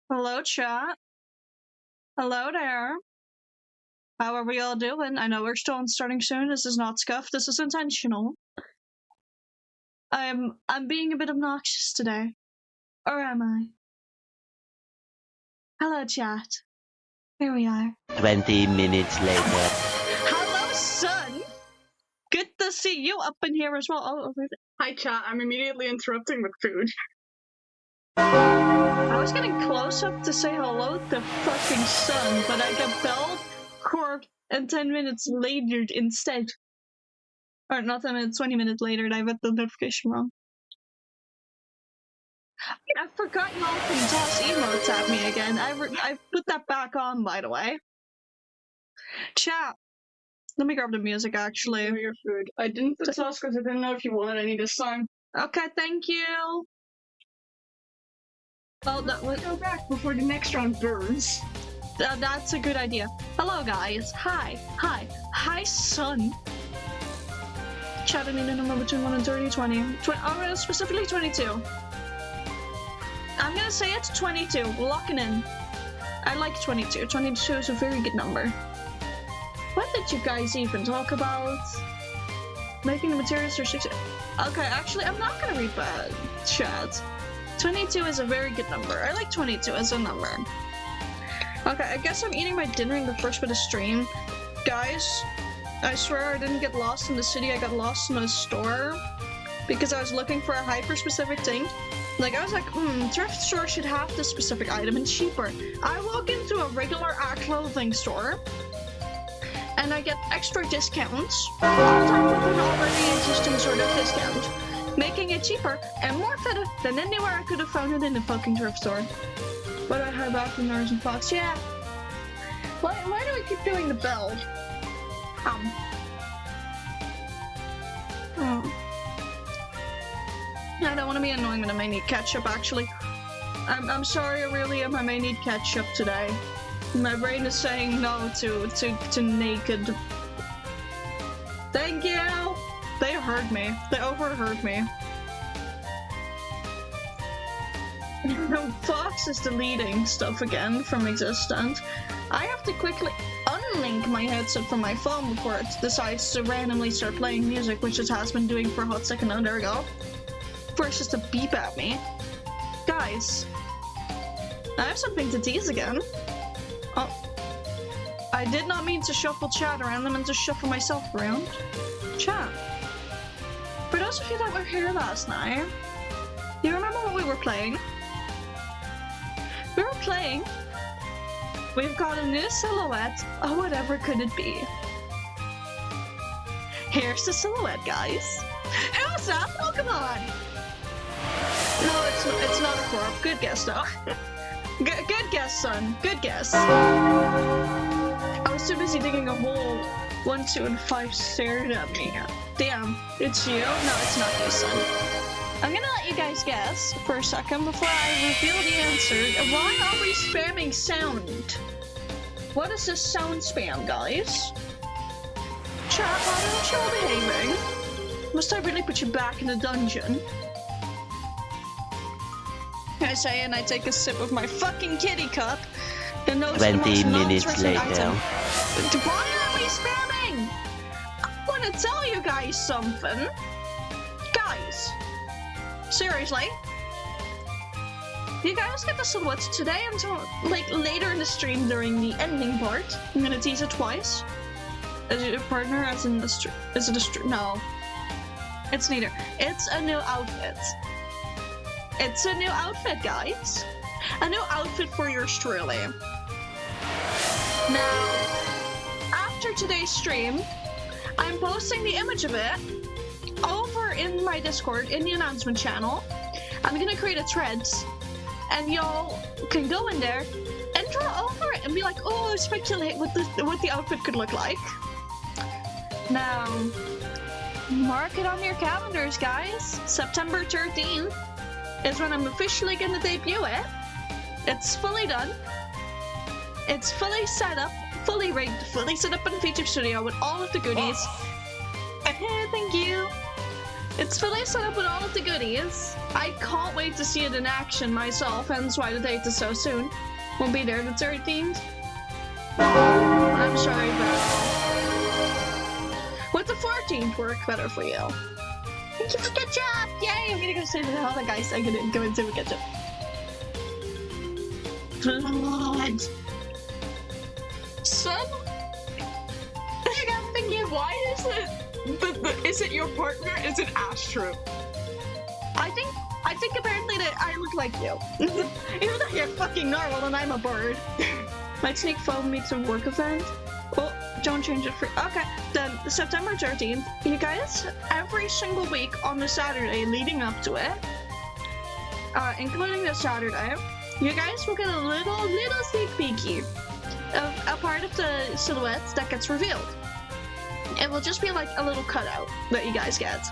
Hello, chat. Hello there. How are we all doing? I know we're still starting soon. This is not scuff. This is intentional. I'm being a bit obnoxious today. Or am I? Hello, chat. Here we are. 20 minutes later. Hello, son. Good to see you up in here as well. Oh, hi, chat. I'm immediately interrupting with food. I was getting close up to say hello to fucking sun, but I got belled, corked, and 10 minutes later instead. Or not 10 minutes, 20 minutes later, I read the notification wrong. I forgot y'all can toss emotes at me again. I put that back on, by the way. Chat. Let me grab the music, actually. Your food. I didn't put sauce because I didn't know if you wanted any this time. Okay, thank you. Oh, that was... Go back before the next round burns. That's a good idea. Hello, guys. Hi. Hi. Hi, son. Chat, I need a number between 1 and 30, 20. Oh, specifically 22. I'm gonna say it's 22. Locking in. I like 22. 22 is a very good number. What did you guys even talk about? Making the materials for 6. Okay, actually, I'm not gonna read that chat. 22 is a very good number. I like 22 as a number. Okay, I guess I'm eating my dinner in the first bit of stream. Guys, I swear I didn't get lost in the city. I got lost in a store because I was looking for a hyper-specific thing. Like, I was like, thrift store should have this specific item and cheaper. I walk into a regular clothing store and I get extra discounts on top of an already existing sort of discount, making it cheaper and more fitted than anywhere I could have found it in the fucking thrift store. But I heard back from Nars and Fox, yeah. Why do we keep doing the bell? I don't want to be annoying, but I may need ketchup, actually. I'm sorry, Aurelia, I may need ketchup today. My brain is saying no to naked. Thank you! They heard me. They overheard me. Fox is deleting stuff again from existent. I have to quickly unlink my headset from my phone before it decides to randomly start playing music, which it has been doing for a hot second. Oh, there we go. First just to beep at me. Guys, I have something to tease again. Oh, I did not mean to shuffle chat around. I meant to shuffle myself around. Chat. For those of you that were here last night, do you remember what we were playing? We were playing We've Got a New Silhouette. Oh, whatever could it be? Here's the silhouette, guys. Who's that Pokemon? No, it's not a corp. Good guess, though. Good guess, son. Good guess. I was too busy digging a hole. 1, 2, and 5 stared at me. Damn, it's you? No, it's not you, son. I'm gonna let you guys guess for a second before I reveal the answer. Why are we spamming sound? What is this sound spam, guys? Chat, how are you all behaving? Must I really put you back in the dungeon? I say, and I take a sip of my fucking kitty cup. The nose 20 minutes later. Why are we spamming? I want to tell you guys something. Guys, seriously. You guys get the silhouettes today until, like, later in the stream during the ending part. I'm gonna tease it twice. Is it a partner as in the stream? Is it a stream? No. It's neither. It's a new outfit. It's a new outfit, guys. A new outfit for yours truly. Now, after today's stream, I'm posting the image of it over in my Discord, in the announcement channel. I'm gonna create a thread, and y'all can go in there and draw over it and be like, oh, speculate what the outfit could look like. Now, mark it on your calendars, guys. September 13th is when I'm officially gonna debut it. It's fully done. It's fully set up, fully rigged, fully set up in the feature studio with all of the goodies. Thank you. It's fully set up with all of the goodies. I can't wait to see it in action myself, hence why the date is so soon. We'll be there the 13th. I'm sorry, but would the 14th work better for you? Thank you for ketchup! Yay! I'm gonna go say the other guys. I'm gonna go into ketchup. Blood! Son? I'm thinking, why is it? Is it your partner? Is it Astro? I think apparently that I look like you. Even though you're fucking normal and I'm a bird. Might sneak phone me to work event. Oh, don't change it for. Okay, then September 13th. You guys, every single week on the Saturday leading up to it, including this Saturday, you guys will get a little sneak peeky of a part of the silhouette that gets revealed. It will just be like a little cutout that you guys get.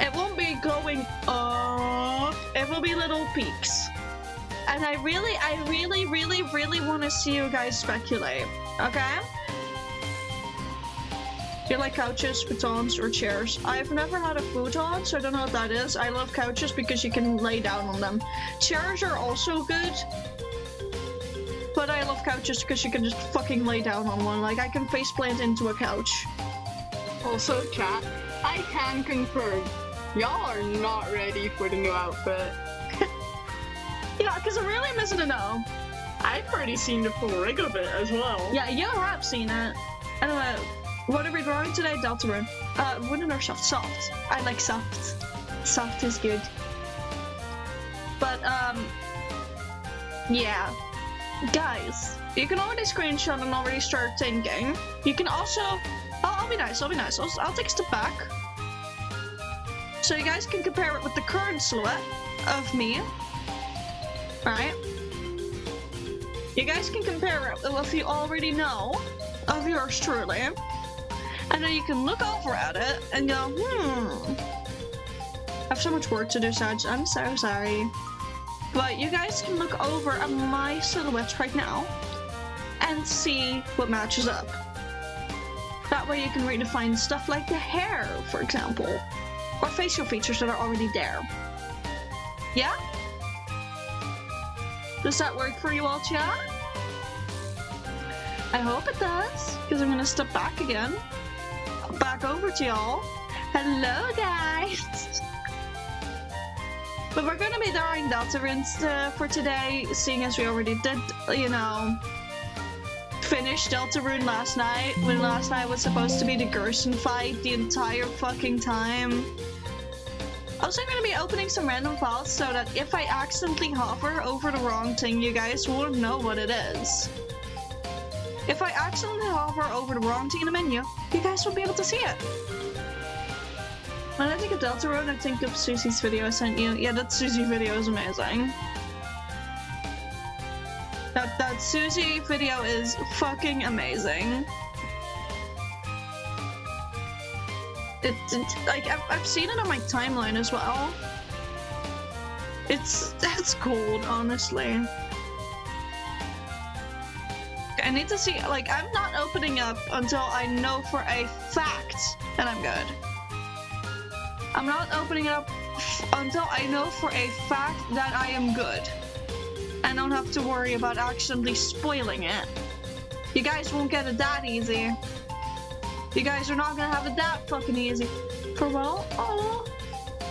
It won't be going up. It will be little peaks. And I really want to see you guys speculate. Okay? You like couches, futons, or chairs? I've never had a futon, so I don't know what that is. I love couches because you can lay down on them. Chairs are also good. But I love couches because you can just fucking lay down on one. Like, I can faceplant into a couch. Also, chat, I can confirm, y'all are not ready for the new outfit. Yeah, because I'm really missing to know. I've already seen the full rig of it as well. Yeah, you have seen it. Anyway, what are we drawing today? Deltarune. Wooden or soft? Soft. I like soft. Soft is good. But, yeah. Guys, you can already screenshot and already start thinking. You can also... I'll be nice. I'll take a step back. So you guys can compare it with the current silhouette of me. Right? You guys can compare it with what you already know of yours truly. And then you can look over at it and go, I have so much work to do, Saj. I'm so sorry. But you guys can look over at my silhouettes right now and see what matches up. That way you can redefine stuff like the hair, for example. Or facial features that are already there. Yeah? Does that work for you all, chat? I hope it does, because I'm gonna step back again. Back over to y'all. Hello, guys! But we're gonna be drawing Deltarune for today, seeing as we already did, you know, finish Deltarune last night, when last night was supposed to be the Gerson fight the entire fucking time. Also, I'm gonna be opening some random files so that if I accidentally hover over the wrong thing, you guys won't know what it is. If I accidentally hover over the wrong thing in the menu, you guys won't be able to see it. When I think of Deltarune, I think of Susie's video I sent you. Yeah, that Susie video is amazing. That Susie video is fucking amazing. Like, I've seen it on my timeline as well. That's gold, honestly. I need to see, like, I'm not opening up until I know for a fact that I'm good. I'm not opening up until I know for a fact that I am good. And don't have to worry about accidentally spoiling it. You guys won't get it that easy. You guys are not gonna have it that fucking easy. For well, oh,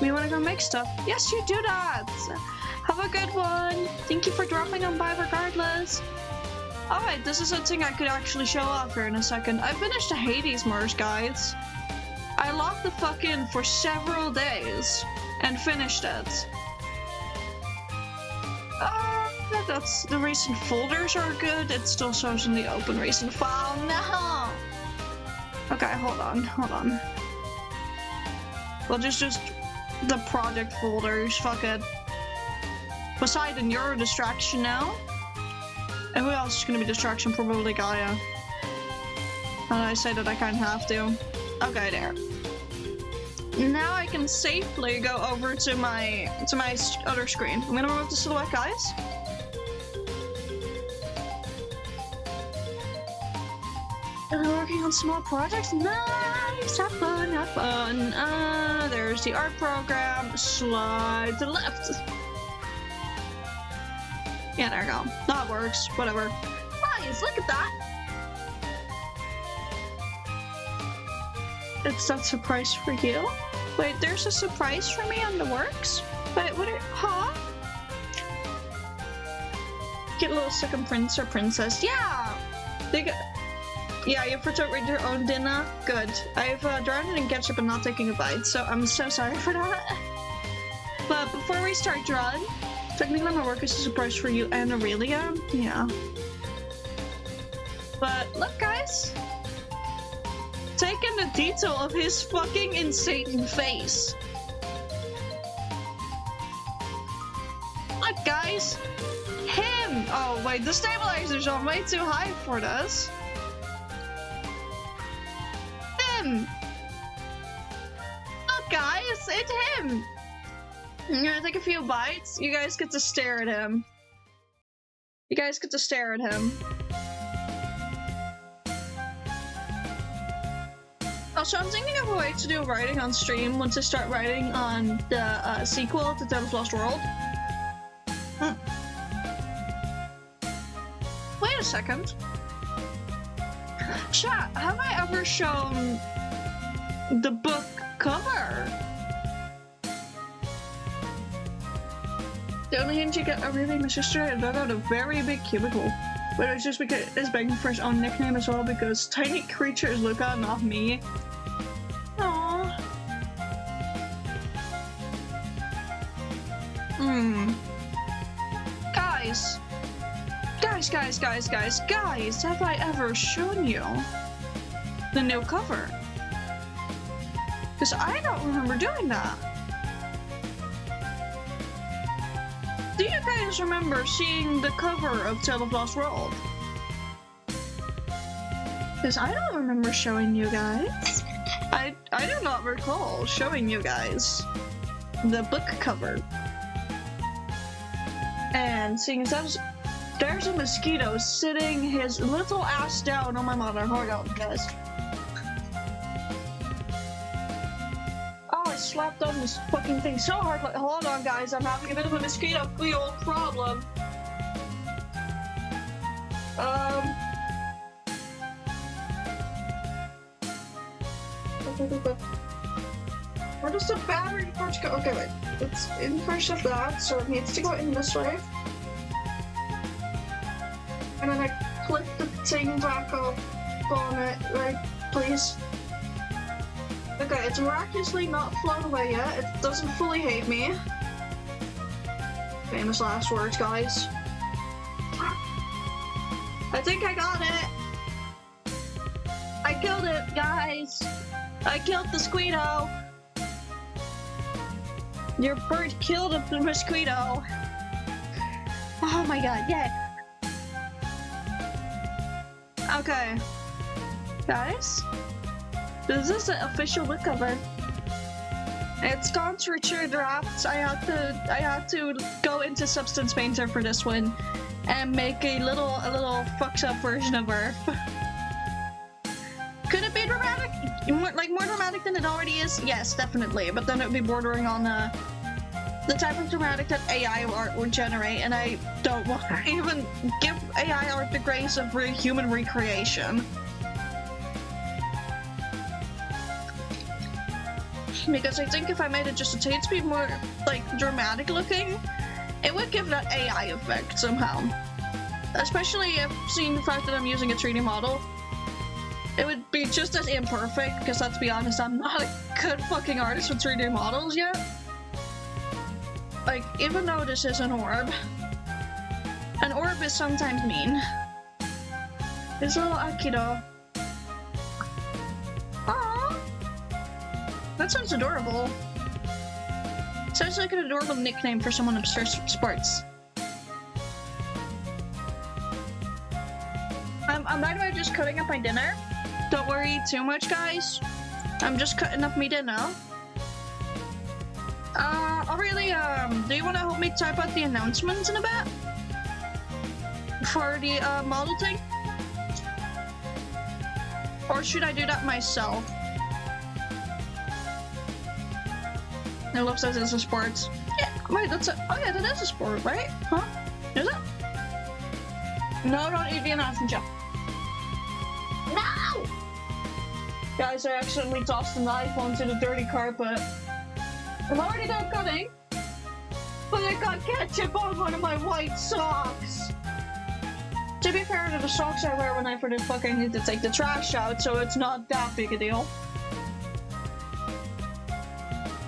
we wanna go make stuff. Yes, you do that. Have a good one. Thank you for dropping on by regardless. Alright, this is a thing I could actually show off here in a second. I finished the Hades merge, guys. I locked the fuck in for several days and finished it. That's the recent folders are good. It still shows in the open recent file. No. Okay, hold on. Well, just the project folders. Fuck it. Poseidon, you're a distraction now. And who else is gonna be distraction? Probably Gaia. And I say that I kind of have to. Okay, there. Now I can safely go over to my other screen. I'm gonna remove the silhouette, guys. Working on small projects? Nice! Have fun, have fun. There's the art program. Slide to the left. Yeah, there we go. That works. Whatever. Nice, look at that! It's that surprise for you? Wait, there's a surprise for me on the works? Wait, what are- huh? Get a little second prince or princess. Yeah! They got- yeah, you have to read your own dinner. Good. I've drowned it in ketchup and not taking a bite, so I'm so sorry for that. But before we start drawing, technically my work is a surprise for you and Aurelia. Yeah. But look, guys. Take in the detail of his fucking insane face. Look, guys. Him! Oh, wait, the stabilizer's on way too high for this. Him! Look, guys, it's him! I'm gonna take a few bites. You guys get to stare at him. You guys get to stare at him. Also, I'm thinking of a way to do writing on stream once I start writing on the sequel to Tales of Lost World. Wait a second. Chat, have I ever shown the book cover? The only hint you get are really my sister and dug out a very big cubicle. But it's just because it's begging for his own nickname as well because tiny creature is Luca, not me. Aww. Guys, have I ever shown you the new cover? Because I don't remember doing that. Do you guys remember seeing the cover of Tales of Lost World? Because I don't remember showing you guys. I do not recall showing you guys the book cover. And seeing as there's a mosquito sitting his little ass down on my monitor. Hold on, guys. Oh, I slapped on this fucking thing so hard. Like, hold on, guys. I'm having a bit of a mosquito problem. Where does the battery part go? Okay, wait. It's in first of that, so it needs to go in this way. And then I click the thing back up on it, right, please. Okay, it's miraculously not flown away yet. It doesn't fully hate me. Famous last words, guys. I think I got it. I killed it, guys. I killed the squito. Your bird killed the mosquito. Oh my god, yeah. Okay, guys, this is the official book cover. It's gone through 2 drafts. I had to go into Substance Painter for this one and make a little fucked up version of her. Could it be dramatic? More dramatic than it already is? Yes, definitely. But then it would be bordering on the type of dramatic that AI art would generate, and I don't want to even give AI art the grace of human recreation. Because I think if I made it just a taste bit more, like, dramatic looking, it would give that AI effect somehow. Especially if seeing the fact that I'm using a 3D model. It would be just as imperfect, because let's be honest, I'm not a good fucking artist with 3D models yet. Like, even though this is an orb is sometimes mean. It's a little Akido. Aww! That sounds adorable. Sounds like an adorable nickname for someone obsessed with sports. I'm by the way just cutting up my dinner. Don't worry too much, guys. I'm just cutting up my dinner. Aurelia, do you want to help me type out the announcements in a bit? For the model thing? Or should I do that myself? It looks like it's a sport. Yeah, wait, that's a. Oh yeah, that is a sport, right? Huh? Is it? No, don't eat the announcement, Jeff. No! Guys, I accidentally tossed the knife onto the dirty carpet. I'm already done cutting, but I got ketchup on one of my white socks. To be fair to the socks I wear when I for the fucking need to take the trash out, so it's not that big a deal.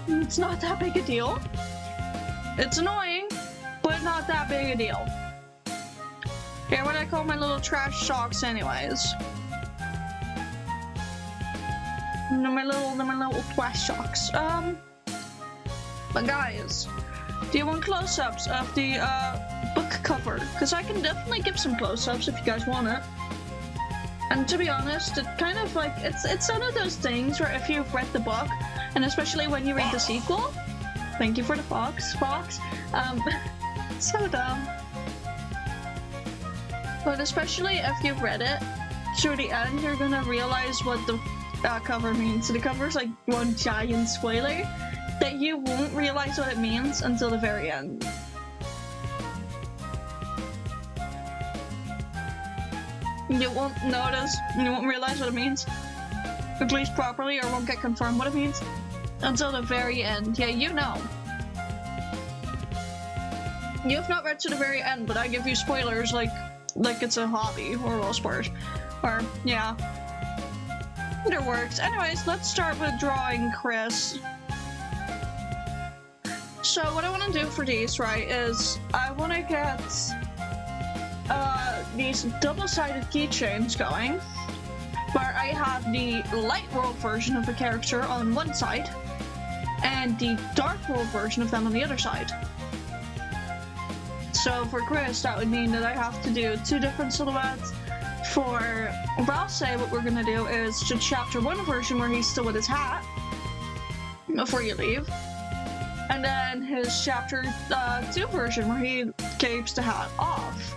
It's not that big a deal. It's annoying, but not that big a deal. Yeah, what I call my little trash socks anyways. My little trash socks. But guys, do you want close-ups of the book cover? Because I can definitely give some close-ups if you guys want it. And to be honest, it kind of like it's one of those things where if you've read the book, and especially when you read the sequel, thank you for the fox, so dumb. But especially if you've read it through the end, you're gonna realize what the cover means. So the cover's like one giant spoiler that you won't realize what it means until the very end. You won't notice, you won't realize what it means, at least properly, or won't get confirmed what it means until the very end. Yeah, you know. You've not read to the very end, but I give you spoilers like it's a hobby or a sport. Or, yeah. It works. Anyways, let's start with drawing Chris. So what I want to do for these, right, is I want to get these double-sided keychains going, where I have the light world version of the character on one side, and the dark world version of them on the other side. So for Chris, that would mean that I have to do two different silhouettes. For Rouse, what we're gonna do is the chapter 1 version where he's still with his hat before you leave, and then his chapter 2 version where he keeps the hat off.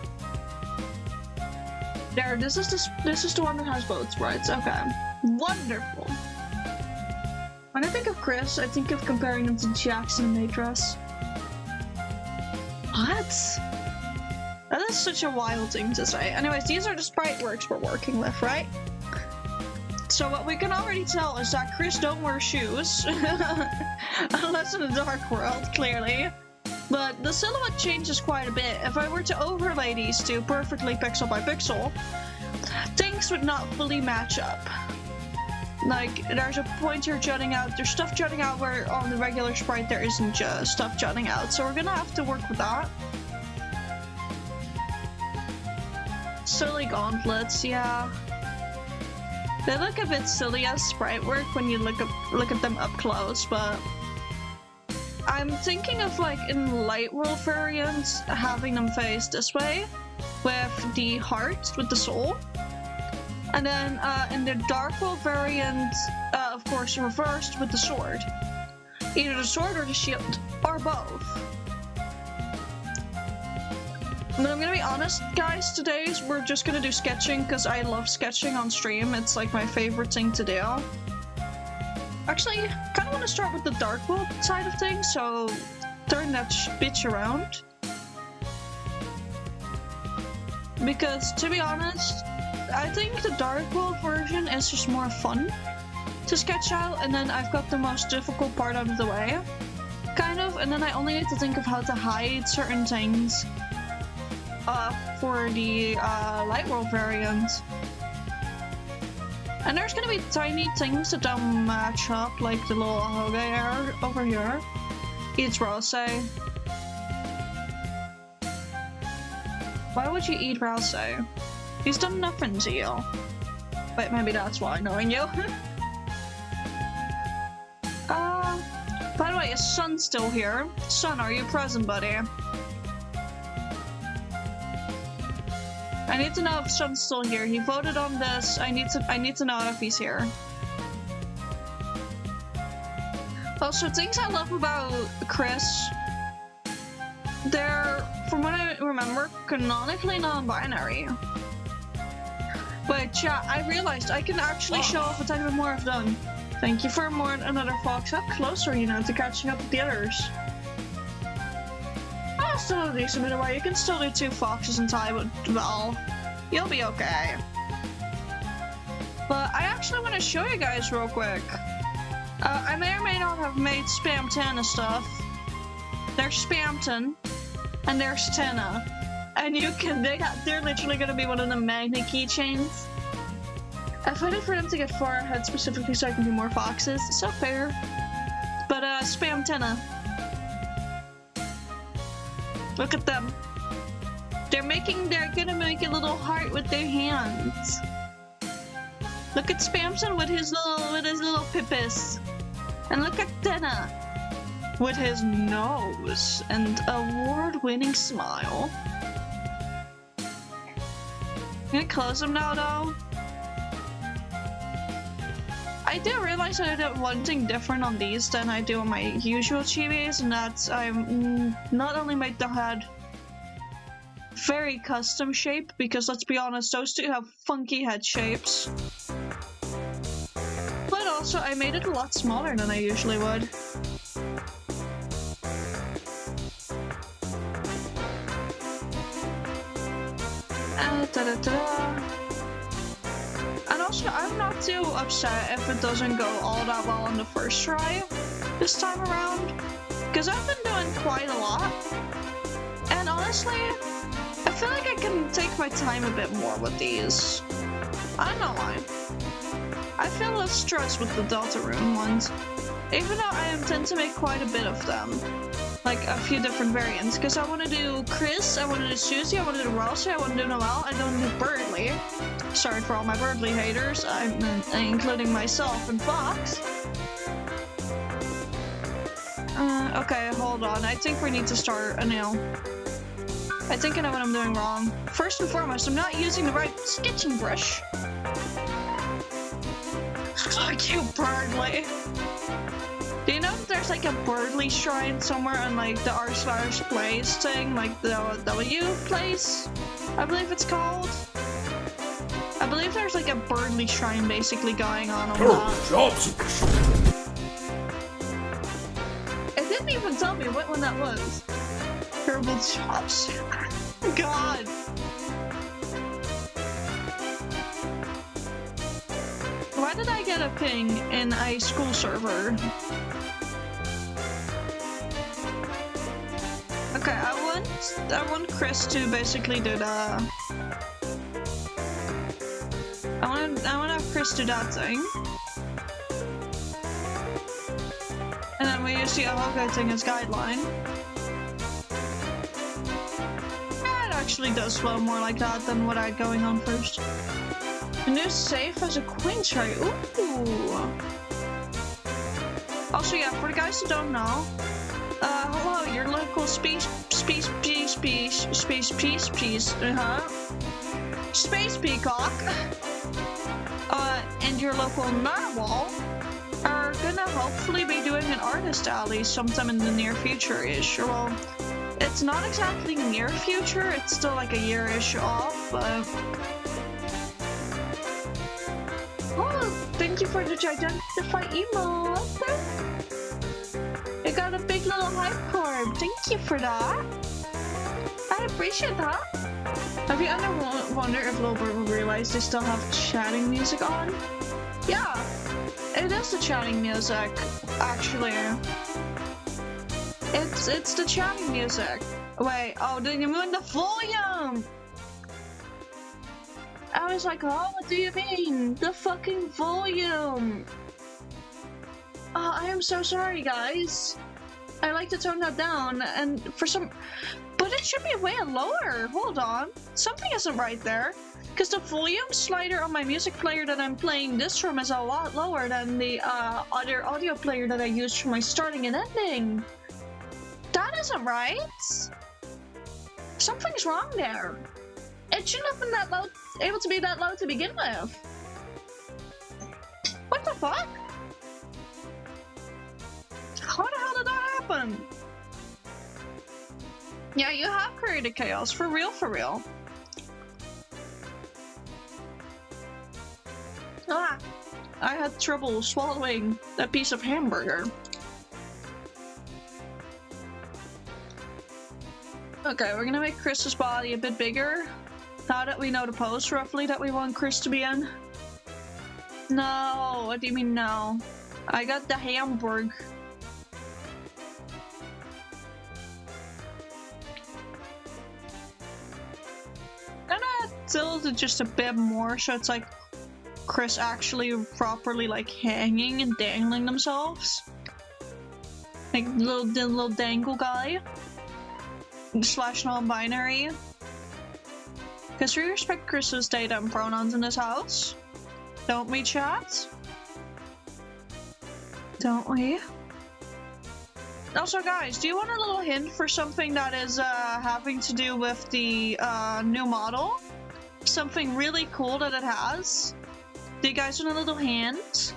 There, this is the one that has both sprites. Okay, wonderful. When I think of Chris, I think of comparing him to Jackson and Matress. What? That is such a wild thing to say. Anyways, these are the sprite works we're working with, right? So what we can already tell is that Chris don't wear shoes, unless in the dark world, clearly. But the silhouette changes quite a bit. If I were to overlay these two perfectly pixel by pixel, things would not fully match up. Like, there's a pointer jutting out, there's stuff jutting out where on the regular sprite there isn't just stuff jutting out, so we're gonna have to work with that. Silly gauntlets, yeah. They look a bit silly as sprite work when you look at them up close, but I'm thinking of, like, in light world variants, having them face this way with the heart, with the soul. And then in the dark world variant, of course, reversed with the sword. Either the sword or the shield, or both. But I'm gonna be honest, guys, today we're just gonna do sketching because I love sketching on stream. It's like my favorite thing to do. Actually, I kind of want to start with the dark world side of things, so turn that bitch around. Because, to be honest, I think the dark world version is just more fun to sketch out, and then I've got the most difficult part out of the way, kind of, and then I only need to think of how to hide certain things for the light world variant. And there's gonna be tiny things that don't match up, like the little Hoge air over here. Eats Rouse. Why would you eat Rouse? He's done nothing to you. Wait, maybe that's why, knowing you. By the way, is Sun still here? Sun, are you present, buddy? I need to know if Sun's still here. He voted on this. I need to know if he's here. Also, things I love about Chris, they're, from what I remember, canonically non-binary. Wait, chat, I realized I can actually show off a tiny bit more I've done. Thank you for another fox. How close are you now to catching up with the others? Oh, still a decent bit away. You can still do 2 foxes in time, but well, you'll be okay. But I actually want to show you guys real quick. I may or may not have made Spam 10 and stuff. There's Spam 10, and there's Tenna. And you can, they're literally gonna be one of the magnet keychains. I waited for them to get far ahead specifically so I can do more foxes. So fair. But Spam Tenna. Look at them. They're gonna make a little heart with their hands. Look at Spamson with his little pippis. And look at Tenna with his nose and award-winning smile. I'm gonna close them now though. I do realize I did one thing different on these than I do on my usual chibis, and that's I'm not only made the head very custom shape, because let's be honest, those two have funky head shapes. But also I made it a lot smaller than I usually would. And also, I'm not too upset if it doesn't go all that well on the first try this time around, because I've been doing quite a lot. And honestly, I feel like I can take my time a bit more with these. I don't know why. I feel less stressed with the Deltarune ones, even though I intend to make quite a bit of them. Like a few different variants, because I want to do Chris, I want to do Susie, I want to do Ralsei, I want to do Noelle, I want to do Birdly. Sorry for all my Birdly haters, including myself and Fox. Okay, hold on, I think we need to start anew. I think I know what I'm doing wrong. First and foremost, I'm not using the right sketching brush. Fuck you, Birdly. Do you know that there's like a Birdly shrine somewhere on like the r/plays thing, like the W place, I believe it's called? I believe there's like a Birdly shrine basically going on that. It didn't even tell me what one that was. Terrible chops. God. Why did I get a ping in a school server? Okay, I want Chris to basically do the. I want to have Chris do that thing, and then we use the Ahogo thing as guideline. It actually does flow more like that than what I had going on first. A new safe has a coin tray. Ooh. Also, yeah, for the guys who don't know, hello, your local space peacock, and your local narwhal are gonna hopefully be doing an artist alley sometime in the near future-ish. Well, it's not exactly near future, it's still like a year-ish off, but. Oh, thank you for the gigantify emo. You got a big little hype card. Thank you for that. I appreciate that. Have you ever wondered if Lilbert will realize they still have chatting music on? Yeah, it is the chatting music, actually. It's the chatting music. Wait, oh, did you move the volume? I was like, oh, what do you mean? The fucking volume! Oh, I am so sorry, guys. I like to tone that down, and for some... But it should be way lower. Hold on. Something isn't right there. Because the volume slider on my music player that I'm playing this from is a lot lower than the other audio player that I used for my starting and ending. That isn't right. Something's wrong there. It shouldn't have been that loud, able to be that loud to begin with. What the fuck? How the hell did that happen? Yeah, you have created chaos, for real, for real. had trouble swallowing a piece of hamburger. Okay, we're gonna make Chris's body a bit bigger. Now that we know the pose roughly that we want Chris to be in. No, what do you mean no? I got the hamburger. Tilt it just a bit more so it's like Chris actually properly like hanging and dangling themselves. Like little dangle guy. / non-binary. Because we respect Chris's data and pronouns in this house. Don't we, chat? Don't we? Also, guys, do you want a little hint for something that is having to do with the new model? Something really cool that it has? Do you guys want a little hint?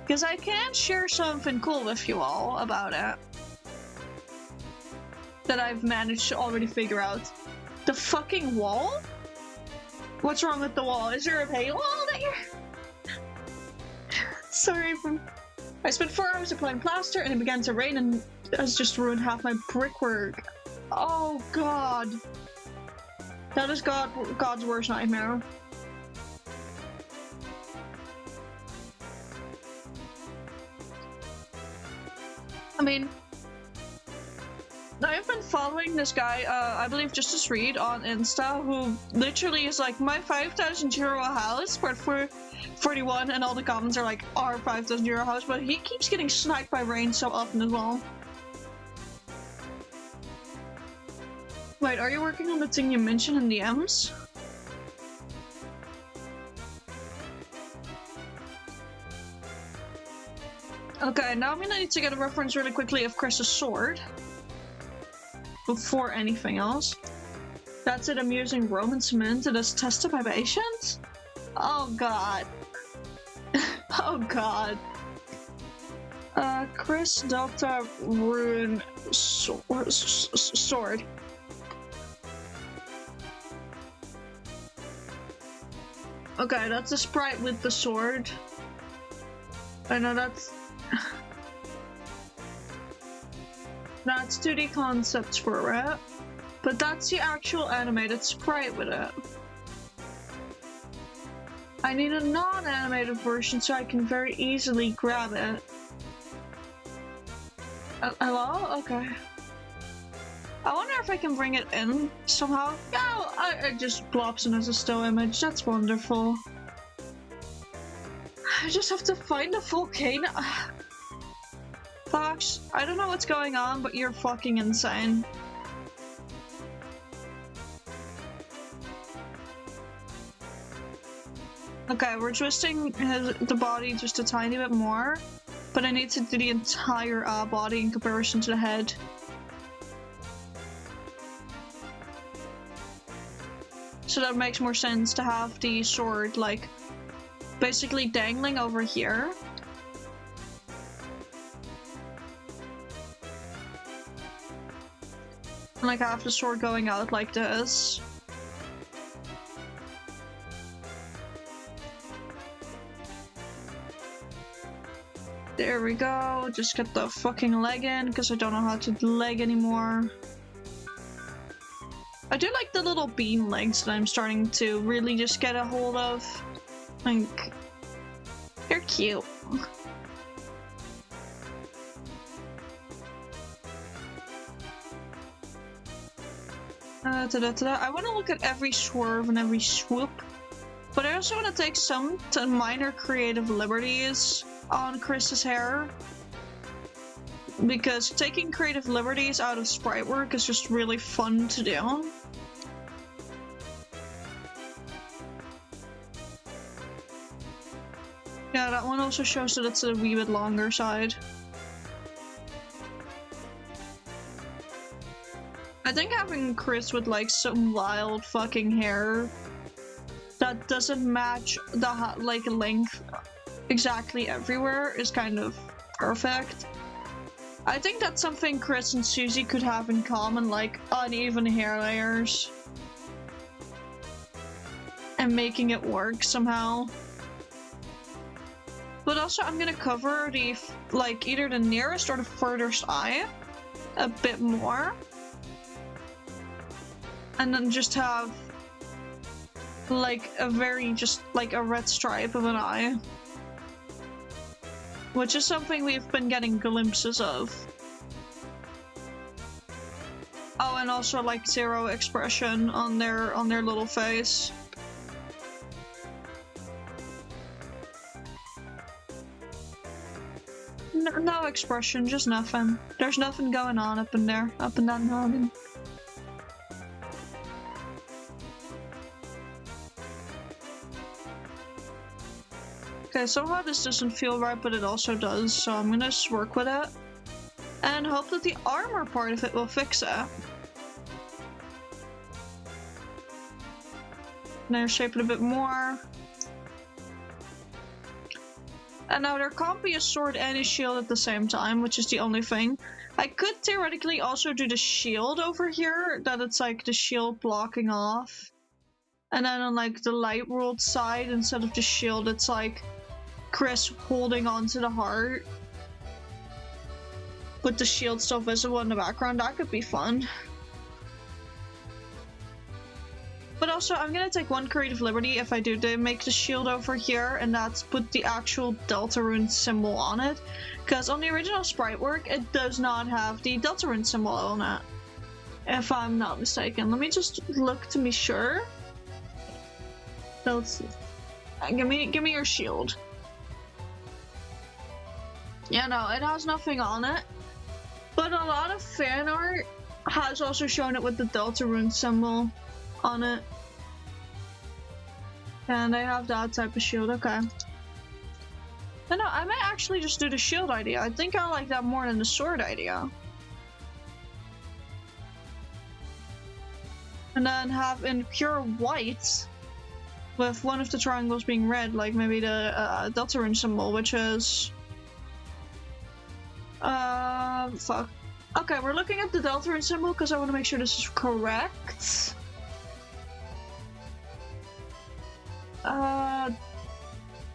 Because I can share something cool with you all about it. That I've managed to already figure out. The fucking wall? What's wrong with the wall? Is there a paywall there? Sorry, I spent 4 hours applying plaster and it began to rain and has just ruined half my brickwork. Oh god. That is God's worst nightmare. I mean, I've been following this guy, I believe Justice Reed on Insta, who literally is like, my 5,000 euro house, part 41, and all the comments are like, our 5,000 euro house, but he keeps getting sniped by rain so often as well. Wait, are you working on the thing you mentioned in the DMs? Okay, now I'm gonna need to get a reference really quickly of Chris's sword. Before anything else. That's it, I'm using Roman cement and it's tested by patients? Oh god. Oh god. Chris Deltarune sword. Okay, that's a sprite with the sword. I know that's... That's 2D concepts for it, but that's the actual animated sprite with it. I need a non-animated version so I can very easily grab it. Hello? Okay. I wonder if I can bring it in somehow. Yeah, it just plops in as a still image. That's wonderful. I just have to find a volcano. Fox, I don't know what's going on, but you're fucking insane. Okay, we're twisting the body just a tiny bit more, but I need to do the entire body in comparison to the head. So that makes more sense to have the sword, like, basically dangling over here. Like I have the sword going out like this. There we go. Just get the fucking leg in because I don't know how to leg anymore. I do like the little beam legs that I'm starting to really just get a hold of. Like, they're cute. I want to look at every swerve and every swoop, but I also want to take some minor creative liberties on Chris's hair, because taking creative liberties out of sprite work is just really fun to do. Yeah, that one also shows that it's a wee bit longer side. I think having Chris with like some wild fucking hair that doesn't match the like length exactly everywhere is kind of perfect. I think that's something Chris and Susie could have in common, like uneven hair layers. and making it work somehow. But also I'm gonna cover the, like, either the nearest or the furthest eye a bit more. And then just have, like, a very, just, like, a red stripe of an eye. Which is something we've been getting glimpses of. Oh, and also, like, zero expression on their little face. No expression, just nothing. There's nothing going on up in there, up in that noggin. Okay, somehow this doesn't feel right, but it also does, so I'm gonna just work with it. And hope that the armor part of it will fix it. Now shape it a bit more. And now there can't be a sword and a shield at the same time, which is the only thing. I could theoretically also do the shield over here, that it's like the shield blocking off. And then on like the light world side, instead of the shield, it's like Chris holding onto the heart. With the shield still visible in the background, that could be fun. But also, I'm gonna take one creative liberty if I do make the shield over here, and that's put the actual Deltarune symbol on it. Because on the original sprite work, it does not have the Deltarune symbol on it. If I'm not mistaken. Let me just look to be sure. Give me your shield. Yeah, no, it has nothing on it. But a lot of fan art has also shown it with the Deltarune symbol on it. And I have that type of shield, okay. No, I might actually just do the shield idea. I think I like that more than the sword idea. And then have in pure white, with one of the triangles being red, like maybe the Deltarune symbol, which is... fuck. Okay, we're looking at the Deltarune symbol because I want to make sure this is correct.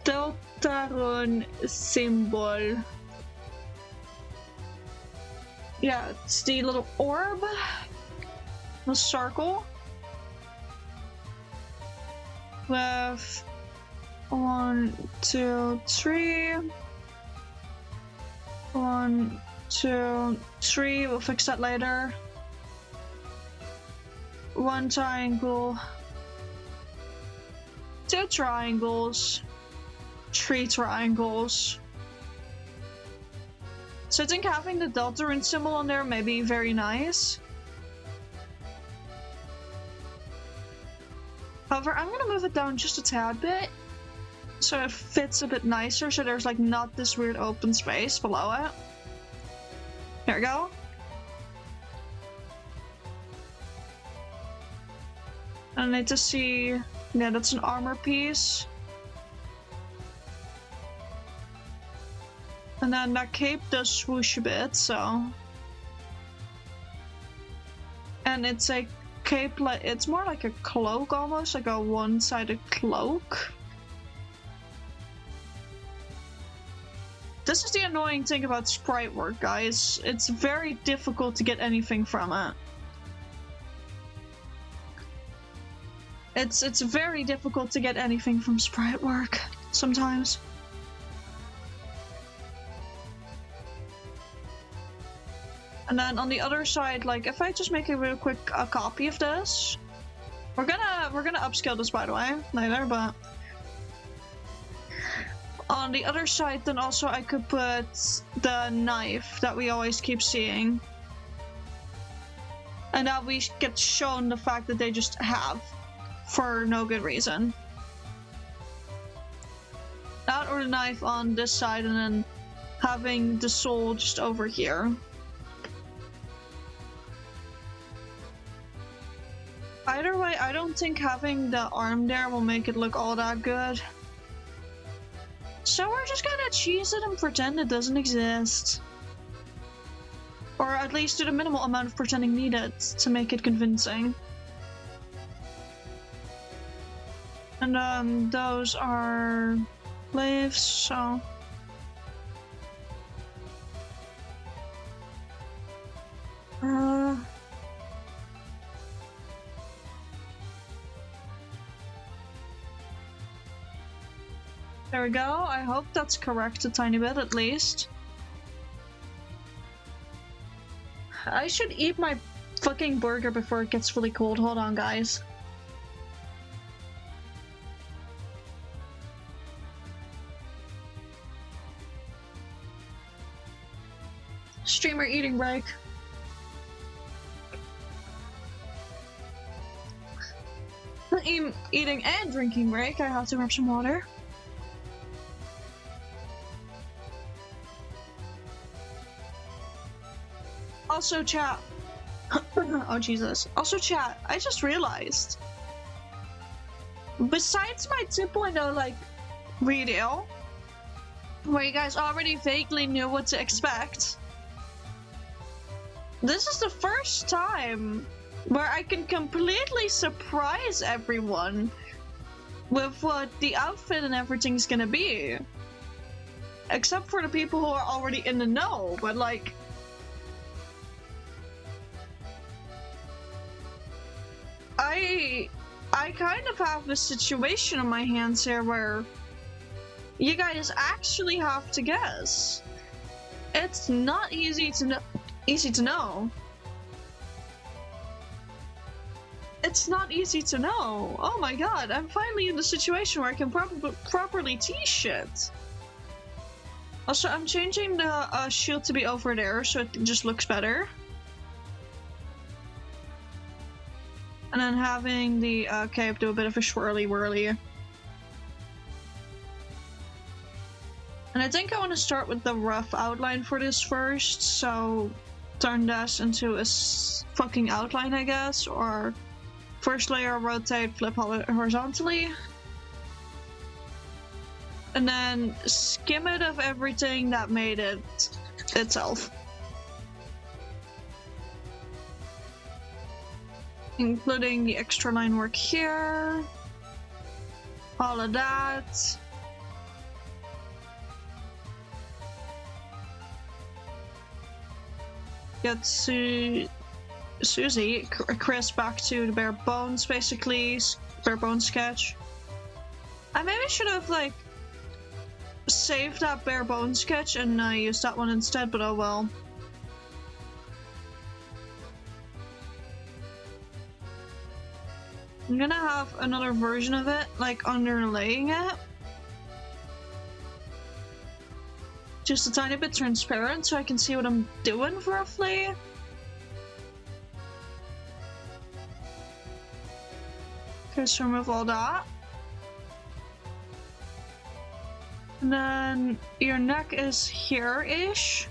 Deltarune symbol. Yeah, it's the little orb. The circle. With 1, 2, 3. 1, 2, 3. We'll fix that later. 1 triangle. 2 triangles. 3 triangles. So I think having the Deltarune symbol on there may be very nice. However, I'm gonna move it down just a tad bit so it fits a bit nicer, so there's like not this weird open space below it. There we go. I need to see... Yeah, that's an armor piece. And then that cape does swoosh a bit, so... And it's a cape, like it's more like a cloak almost, like a one-sided cloak. This is the annoying thing about sprite work, guys. It's very difficult to get anything from it. It's very difficult to get anything from sprite work sometimes. And then on the other side, like if I just make a real quick copy of this, we're gonna upscale this by the way later, but on the other side then also I could put the knife that we always keep seeing, and that we get shown the fact that they just have for no good reason. That or the knife on this side, and then having the soul just over here. Either way, I don't think having the arm there will make it look all that good. So we're just gonna cheese it and pretend it doesn't exist. Or at least do the minimal amount of pretending needed to make it convincing. And then those are slaves, so... There we go. I hope that's correct a tiny bit at least. I should eat my fucking burger before it gets really cold. Hold on, guys. Streamer eating break. Eating and drinking break. I have to grab some water. Also, chat. Oh, Jesus. Also, chat. I just realized. Besides my 2.0, like, video, where you guys already vaguely knew what to expect, this is the first time where I can completely surprise everyone with what the outfit and everything's gonna be. Except for the people who are already in the know, but like... I kind of have a situation on my hands here where you guys actually have to guess. It's not easy to know. It's not easy to know. Oh my god, I'm finally in the situation where I can properly tease shit. Also, I'm changing the shield to be over there so it just looks better. And then having the cape do a bit of a swirly-whirly. And I think I want to start with the rough outline for this first, so turn this into a fucking outline, I guess, or first layer, rotate, flip horizontally. And then skim it of everything that made it itself. Including the extra line work here. All of that. Get Susie, Chris back to the bare bones, basically. Bare bones sketch. I maybe should have, like, saved that bare bones sketch and used that one instead, but oh well. I'm gonna have another version of it, like, underlaying it. Just a tiny bit transparent so I can see what I'm doing roughly. Okay, so remove all that. And then your neck is here-ish.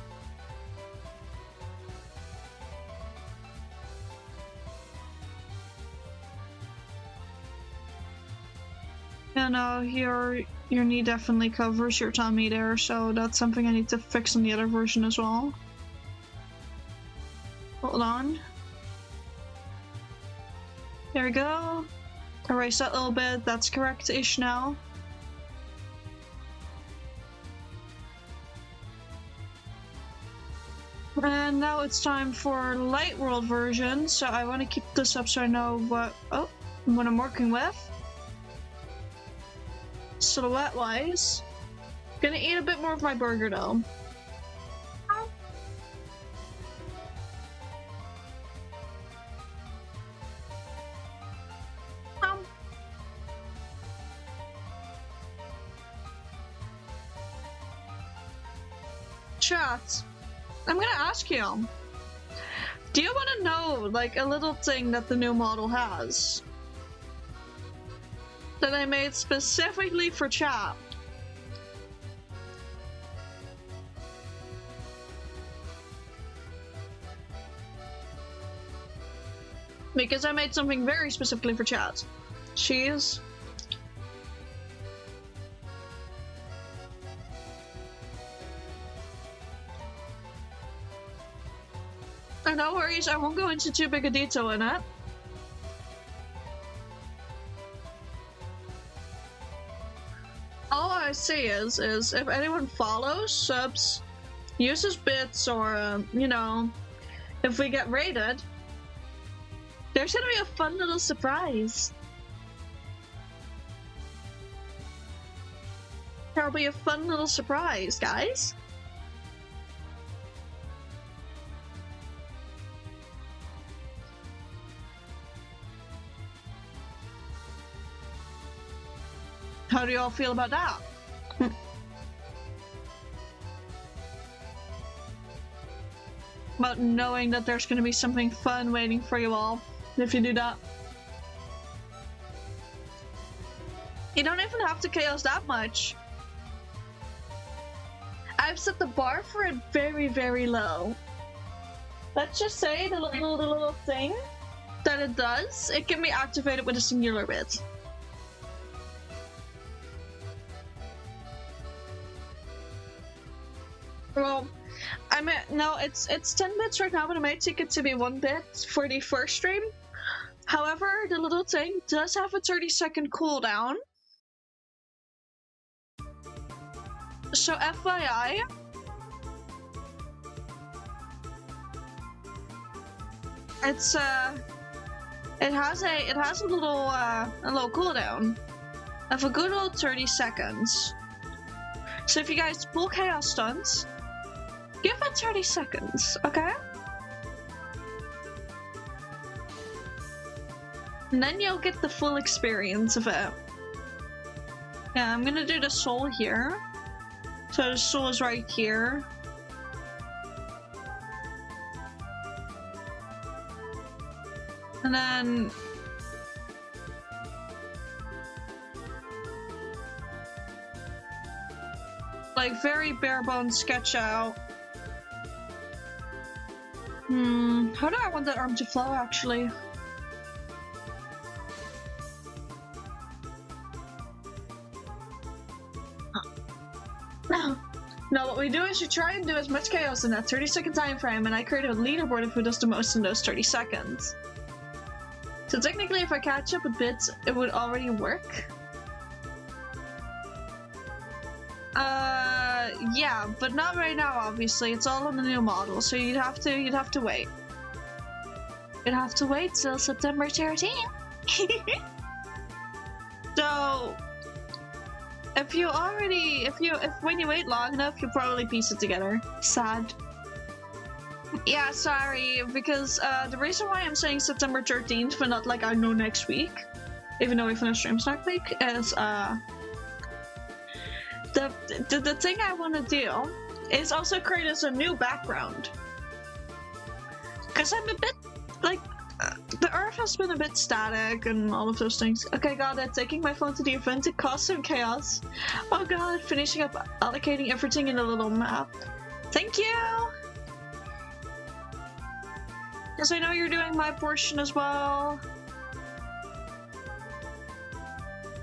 Yeah, no, your knee definitely covers your tummy there, so that's something I need to fix in the other version as well. Hold on. There we go. Erase that little bit, that's correct-ish now. And now it's time for light world version, so I want to keep this up so I know what I'm working with. Silhouette wise, gonna eat a bit more of my burger though. Chat, I'm gonna ask you, do you want to know like a little thing that the new model has that I made specifically for chat? Because I made something very specifically for chat. Cheese. And no worries, I won't go into too big a detail in it. say is if anyone follows, subs, uses bits, or you know, if we get raided, there's gonna be a fun little surprise. There'll be a fun little surprise, guys. How do you all feel about that? About knowing that there's gonna be something fun waiting for you all if you do that. You don't even have to chaos that much. I've set the bar for it very, very low. Let's just say the little thing that it does, it can be activated with a singular bit. Well, I mean, no, it's 10 bits right now, but I might take it to be 1 bit for the first stream. However, the little thing does have a 30-second cooldown. So FYI, it's it has a little cooldown of a good old 30 seconds. So if you guys pull chaos stunts, give it 30 seconds, okay? And then you'll get the full experience of it. Yeah, I'm gonna do the soul here. So the soul is right here. And then like very bare bones sketch out. How do I want that arm to flow actually? No, what we do is you try and do as much chaos in that 30-second time frame, and I create a leaderboard of who does the most in those 30 seconds. So technically, if I catch up with bits, it would already work. Yeah, but not right now. Obviously, it's all on the new model, so you'd have to wait. You'd have to wait till September 13th. So. When you wait long enough, you'll probably piece it together. Sad. Yeah, sorry, because the reason why I'm saying September 13th, but not like I know next week, even though we finish streams next week, is the thing I want to do is also create as a new background. Because I'm a bit like the earth has been a bit static and all of those things. Okay, got it. Taking my phone to the event to cause some chaos. Oh god, finishing up allocating everything in a little map. Thank you! Because I know you're doing my portion as well.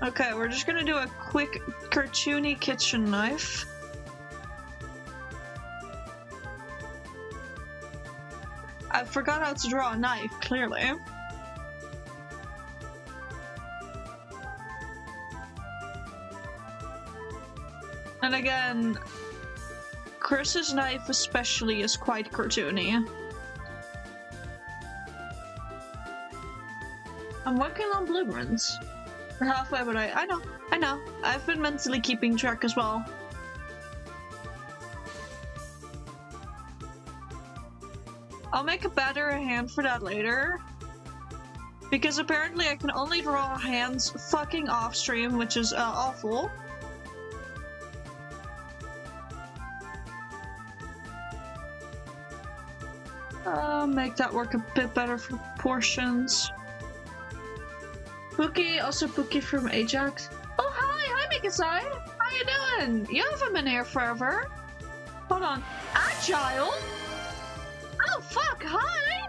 Okay, we're just gonna do a quick cartoony kitchen knife. I forgot how to draw a knife, clearly. And again, Chris's knife especially is quite cartoony. I'm working on blueprints. We're halfway, but I know. I've been mentally keeping track as well. I'll make a better hand for that later. Because apparently I can only draw hands fucking off stream, which is awful. Make that work a bit better for proportions. Pookie, also Pookie from Ajax. Oh hi Mikasai! How you doing? You haven't been here forever. Hold on. Agile? Oh fuck, hi!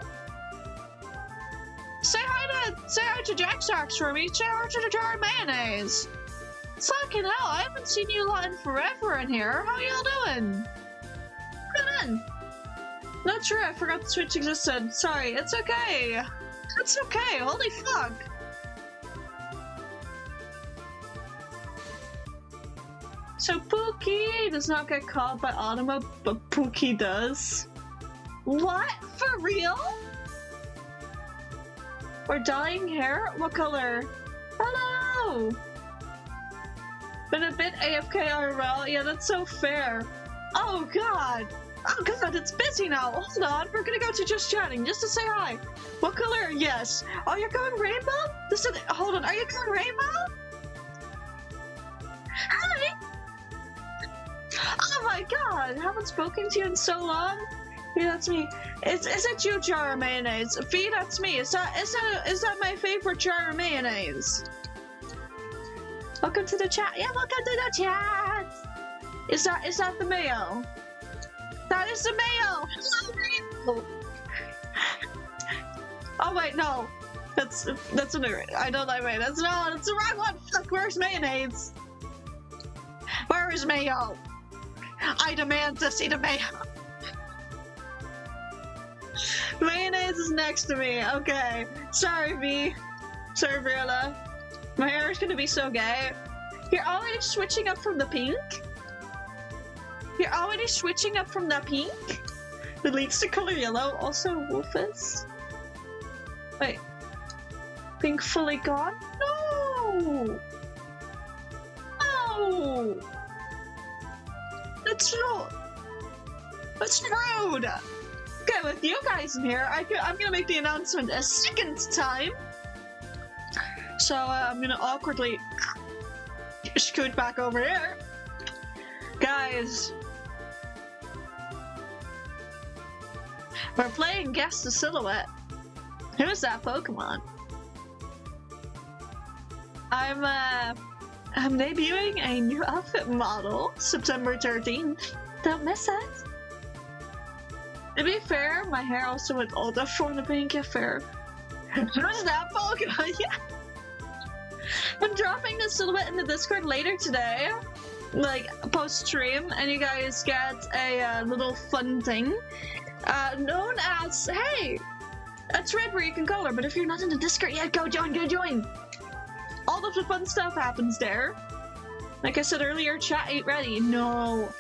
Say hi to Jack Socks for me, say hi to the jar of mayonnaise. Fucking hell, I haven't seen you lot in forever in here. How y'all doing? Come in. Not true, I forgot the Switch existed. Sorry, it's okay. It's okay, holy fuck. So Pookie does not get caught by Anima, but Pookie does. What? For real? We're dyeing hair? What color? Hello! Been a bit AFK IRL. Yeah, that's so fair. Oh god! Oh god, it's busy now. Hold on, we're gonna go to just chatting just to say hi. What color? Yes. Oh, you're going rainbow? Hold on, are you going rainbow? Hi! Oh my god, haven't spoken to you in so long. Yeah, that's me. Is it you, jar of mayonnaise? V, that's me. Is that my favorite jar of mayonnaise? Welcome to the chat. Yeah, welcome to the chat. Is that the mayo? That is the mayo. Hello, oh wait, no. That's I don't like mayonnaise. No, that's the wrong one. Fuck, where's mayonnaise? Where is mayo? I demand to see the mayo. Mayonnaise is next to me. Okay. Sorry, V. Sorry, Briella. My hair is gonna be so gay. You're already switching up from the pink? You're already switching up from the pink? It leads to color yellow. Also, Wolfus. Wait. Pink fully gone? No! No! That's rude! Okay, with you guys in here, I'm gonna make the announcement a second time. So I'm gonna awkwardly scoot back over here. Guys, we're playing Guess the Silhouette. Who's that Pokemon? I'm debuting a new outfit model September 13th. Don't miss it. To be fair, my hair also went all the from the pink. Yeah, fair. Who's that Pokemon? Yeah. I'm dropping the silhouette in the Discord later today, like post stream, and you guys get a little fun thing known as, hey, a thread where you can color. But if you're not in the Discord yet, go join, go join. All of the fun stuff happens there. Like I said earlier, chat ain't ready. No.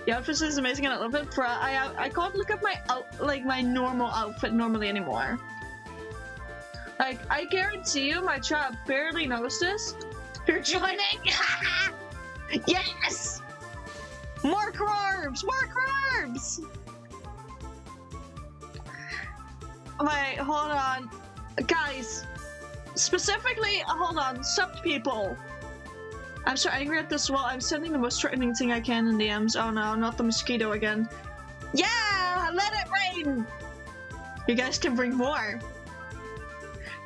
The outfit is amazing and I love it. I can't look up my normal outfit normally anymore. Like, I guarantee you my chat barely knows this. You're joining? Yes! More carbs! More carbs! Wait, hold on. Guys, specifically, hold on, subbed people. I'm so angry at this wall. I'm sending the most threatening thing I can in DMs. Oh no, not the mosquito again. Yeah! Let it rain! You guys can bring more.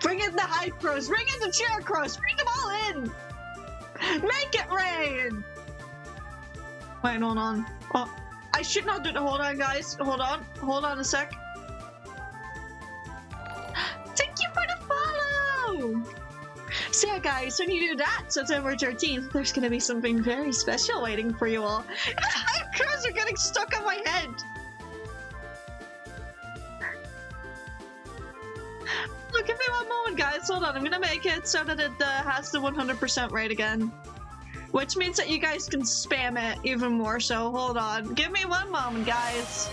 Bring in the hype crows, bring in the cheer crows, bring them all in! Make it rain! Wait, hold on. Oh, I should not do the- hold on guys, hold on a sec. Thank you for the follow! So yeah guys, when you do that, September 13th, there's gonna be something very special waiting for you all. The hype crows are getting stuck on my head! Look, give me one moment, guys. Hold on. I'm gonna make it so that it has the 100% rate again. Which means that you guys can spam it even more, so hold on. Give me one moment, guys.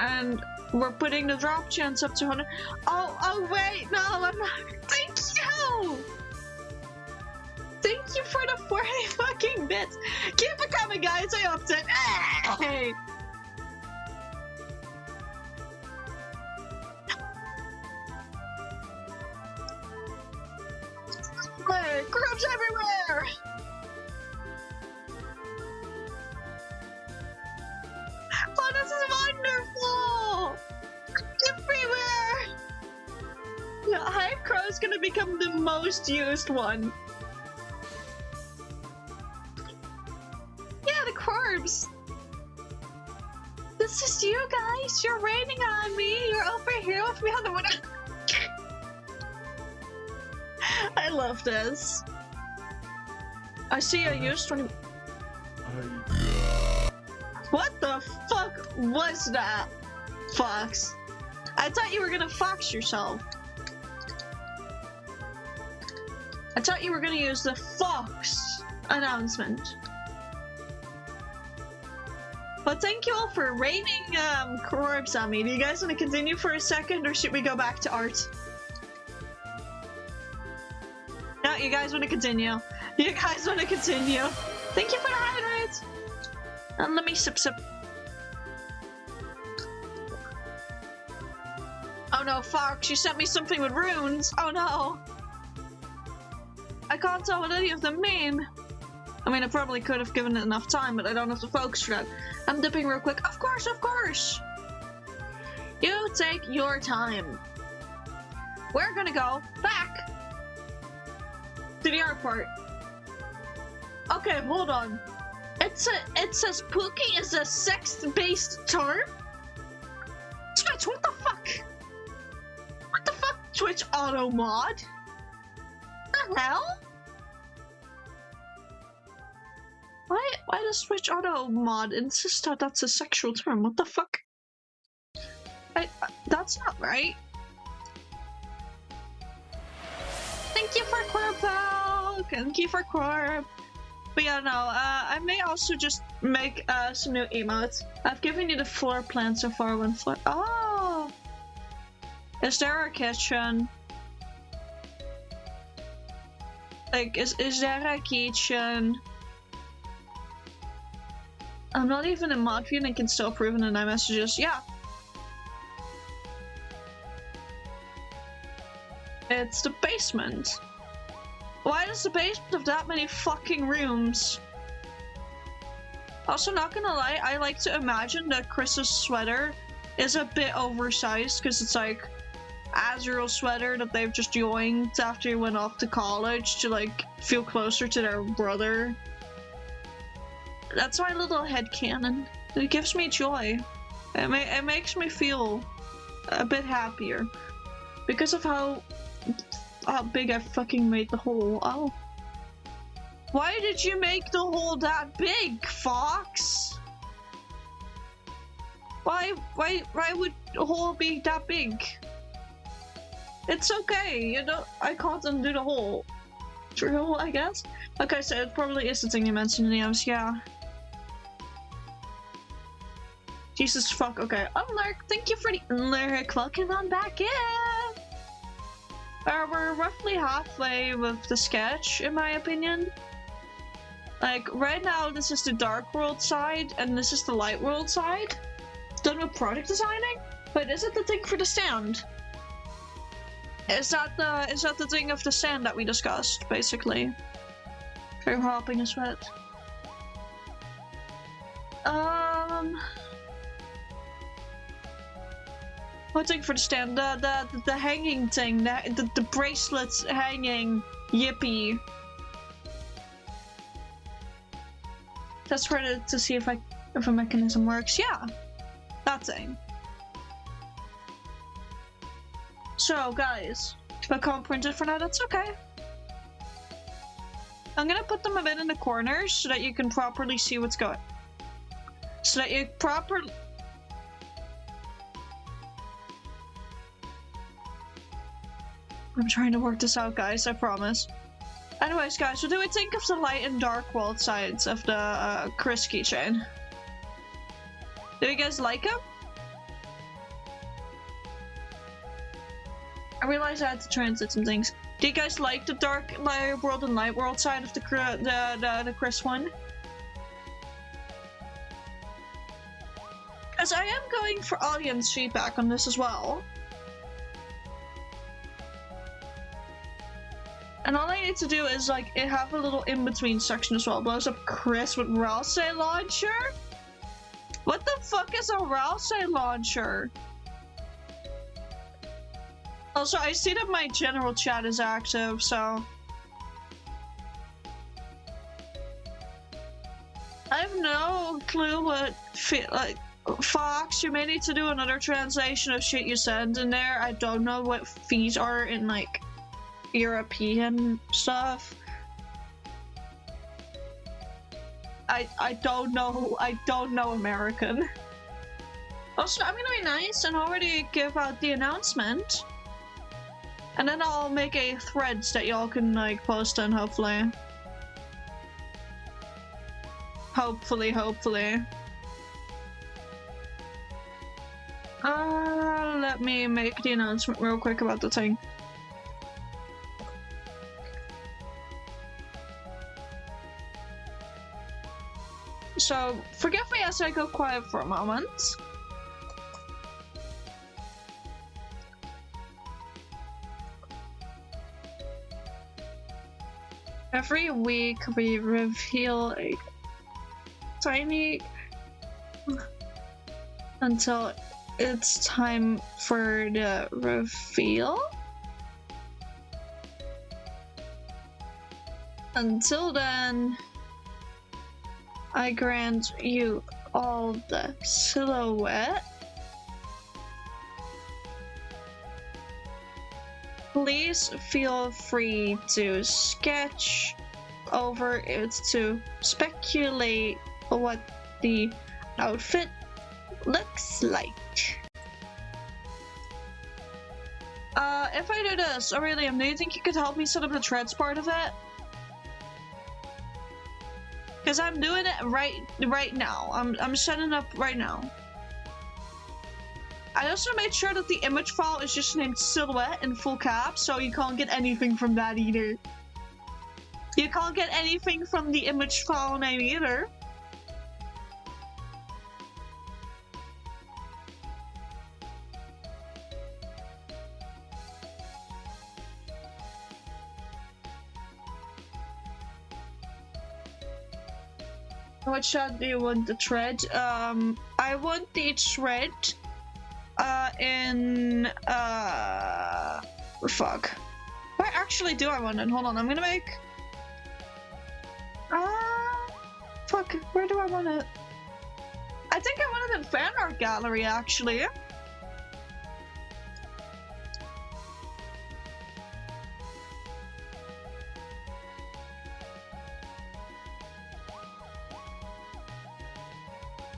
And we're putting the drop chance up to 100. Oh, wait. No, I'm not. Thank you! Thank you for the 40 fucking bits. Keep it coming, guys. I upped it. Hey. Hey, grubs everywhere. Oh, this is wonderful. Everywhere. Yeah, Hype Crow's gonna become the most used one. Yeah, the Corbs! This is you guys! You're raining on me! You're over here with me on the window! I love this. I see I used 20- What the fuck was that, Fox? I thought you were gonna fox yourself. I thought you were gonna use the fox announcement. But thank you all for raining corpse on me. Do you guys want to continue for a second, or should we go back to art? No, you guys want to continue. You guys want to continue. Thank you for the hydrate. And let me sip. Oh no, Fox, you sent me something with runes. Oh no. I can't tell what any of them mean. I mean, I probably could have given it enough time, but I don't have the focus for that. I'm dipping real quick. Of course, of course. You take your time. We're gonna go back to the art part. Okay, hold on. It says Pookie is a sex-based term? Twitch, what the fuck? What the fuck, Twitch auto mod? What the hell? Why does Twitch auto mod insist that that's a sexual term? What the fuck? That's not right. Thank you for Corpo! Thank you for Corp! But yeah, no, I may also just make some new emotes. I've given you the floor plan so far. One floor. Oh! Is there a kitchen? Like, is there a kitchen? I'm not even in mod view and I can still approve in the messages. Yeah. It's the basement. Why does the basement have that many fucking rooms? Also, not gonna lie, I like to imagine that Chris's sweater is a bit oversized because it's like Azrael's sweater that they've just joined after he went off to college to like feel closer to their brother. That's my little headcanon. It gives me joy. It makes me feel a bit happier because of how big I fucking made the hole. Oh. Why did you make the hole that big, Fox? Why would the hole be that big? It's okay, you know, I can't undo the hole. True, I guess? Okay, so it probably is the thing you mentioned in the DMs, yeah. Jesus fuck, okay. Unlurk, thank you for the unlurk. Welcome on back in! We're roughly halfway with the sketch, in my opinion. Like, right now this is the dark world side, and this is the light world side. Done with product designing? But is it the thing for the stand? Is that the thing of the stand that we discussed, basically? For helping us with. What thing for the stand? The hanging thing, the bracelets hanging, yippee. That's where to see if a mechanism works. Yeah, that thing. So guys, if I can't print it for now, that's okay. I'm gonna put them a bit in the corners so that you can properly see what's going. So that you properly. I'm trying to work this out, guys, I promise. Anyways, guys, what do we think of the light and dark world sides of the Chris keychain? Do you guys like them? I realized I had to translate some things. Do you guys like the dark world and light world side of the Chris one? Because I am going for audience feedback on this as well. And all I need to do is like have a little in-between section as well. Blows up Chris with Rouse launcher? What the fuck is a Rouse launcher? Also, I see that my general chat is active, so I have no clue what like Fox, you may need to do another translation of shit you send in there. I don't know what fees are in like European stuff. I don't know American. Also, I'm gonna be nice and already give out the announcement. And then I'll make a threads that y'all can like post on, hopefully. Hopefully. Let me make the announcement real quick about the thing. So, forgive me as I go quiet for a moment. Every week we reveal a tiny until it's time for the reveal. Until then, I grant you all the silhouette. Please feel free to sketch over it to speculate what the outfit looks like. If I do this, Aurelium, do you think you could help me set up the threads part of it? Because I'm doing it right now. I'm setting up right now. I also made sure that the image file is just named silhouette in full caps, so you can't get anything from that either. You can't get anything from the image file name either. What shot do you want the thread? I want the thread fuck. Where actually do I want it? Hold on, I'm gonna make fuck, where do I want it? I think I want it in fan art gallery actually.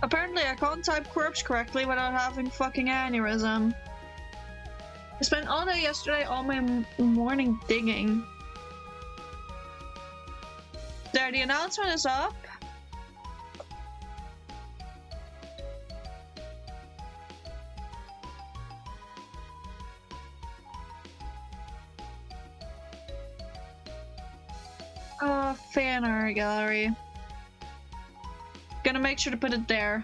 Apparently I can't type corpse correctly without having fucking aneurysm. I spent all day yesterday, all my morning digging. There, the announcement is up. Fan art gallery. Gonna make sure to put it there.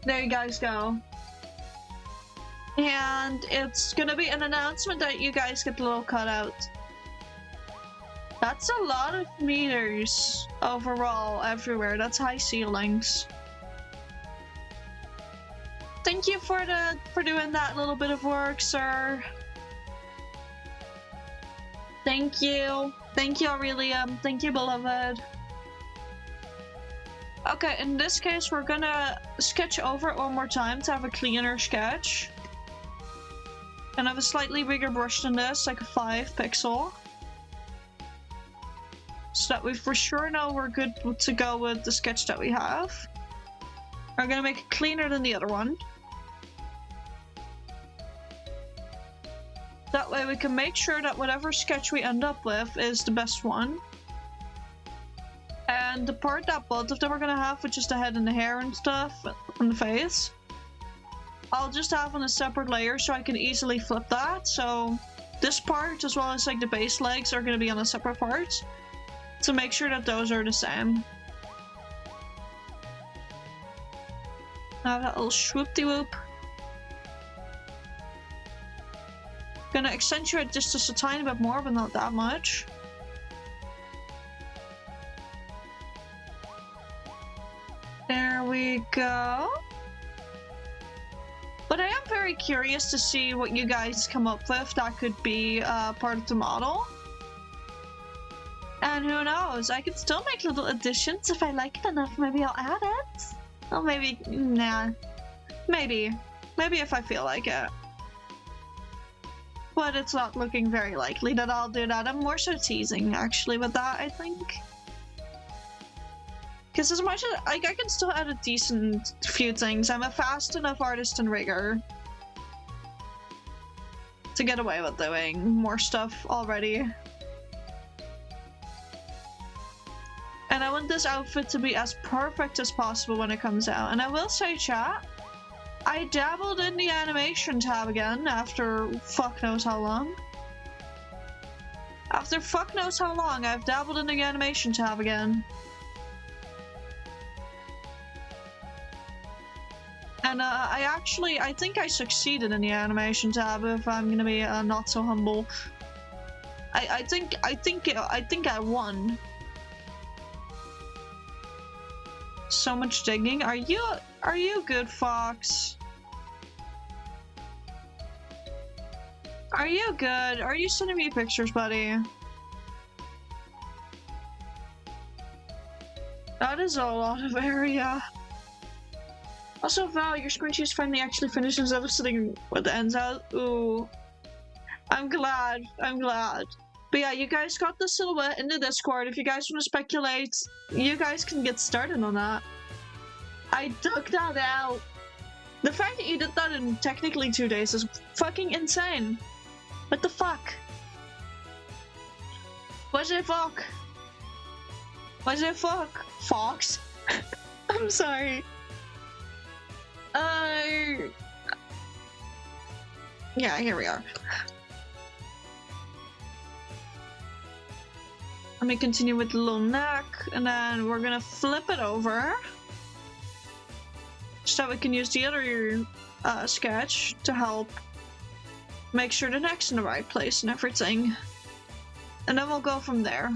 There you guys go. And it's gonna be an announcement that you guys get a little cutout. That's a lot of meters overall everywhere. That's high ceilings. Thank you for doing that little bit of work, sir. Thank you. Thank you, Aurelium. Thank you, beloved. Okay, in this case, we're gonna sketch over it one more time to have a cleaner sketch. And have a slightly bigger brush than this, like a 5 pixel. So that we for sure know we're good to go with the sketch that we have. We're gonna make it cleaner than the other one. That way we can make sure that whatever sketch we end up with is the best one. And the part that both of them are gonna have, which is the head and the hair and stuff, and the face, I'll just have on a separate layer so I can easily flip that. So this part, as well as like the base legs, are gonna be on a separate part to make sure that those are the same. Have that little swoop-de-whoop. Gonna accentuate this just a tiny bit more, but not that much. There we go. But I am very curious to see what you guys come up with that could be part of the model. And who knows, I could still make little additions if I like it enough. Maybe I'll add it. Or maybe, nah. Maybe if I feel like it. but it's not looking very likely that I'll do that. I'm more so teasing, actually, with that, I think. Because as much as I can still add a decent few things, I'm a fast enough artist in rigor to get away with doing more stuff already. And I want this outfit to be as perfect as possible when it comes out. And I will say, chat, I dabbled in the animation tab again after fuck knows how long. After fuck knows how long, I've dabbled in the animation tab again. And I think I succeeded in the animation tab, if I'm gonna be not so humble. I think I won. So much digging. Are you good, Fox? Are you good? Are you sending me pictures, buddy? That is a lot of area. Also, Val, your screen she's finally actually finished instead of sitting with the ends out. Ooh. I'm glad. I'm glad. But yeah, you guys got the silhouette in the Discord. If you guys want to speculate, you guys can get started on that. I dug that out. The fact that you did that in technically 2 days is fucking insane. What the fuck? What the fuck? What the fuck? Fox? I'm sorry. Yeah, here we are. Let me continue with the little neck, and then we're gonna flip it over so we can use the other sketch to help make sure the neck's in the right place and everything. And then we'll go from there.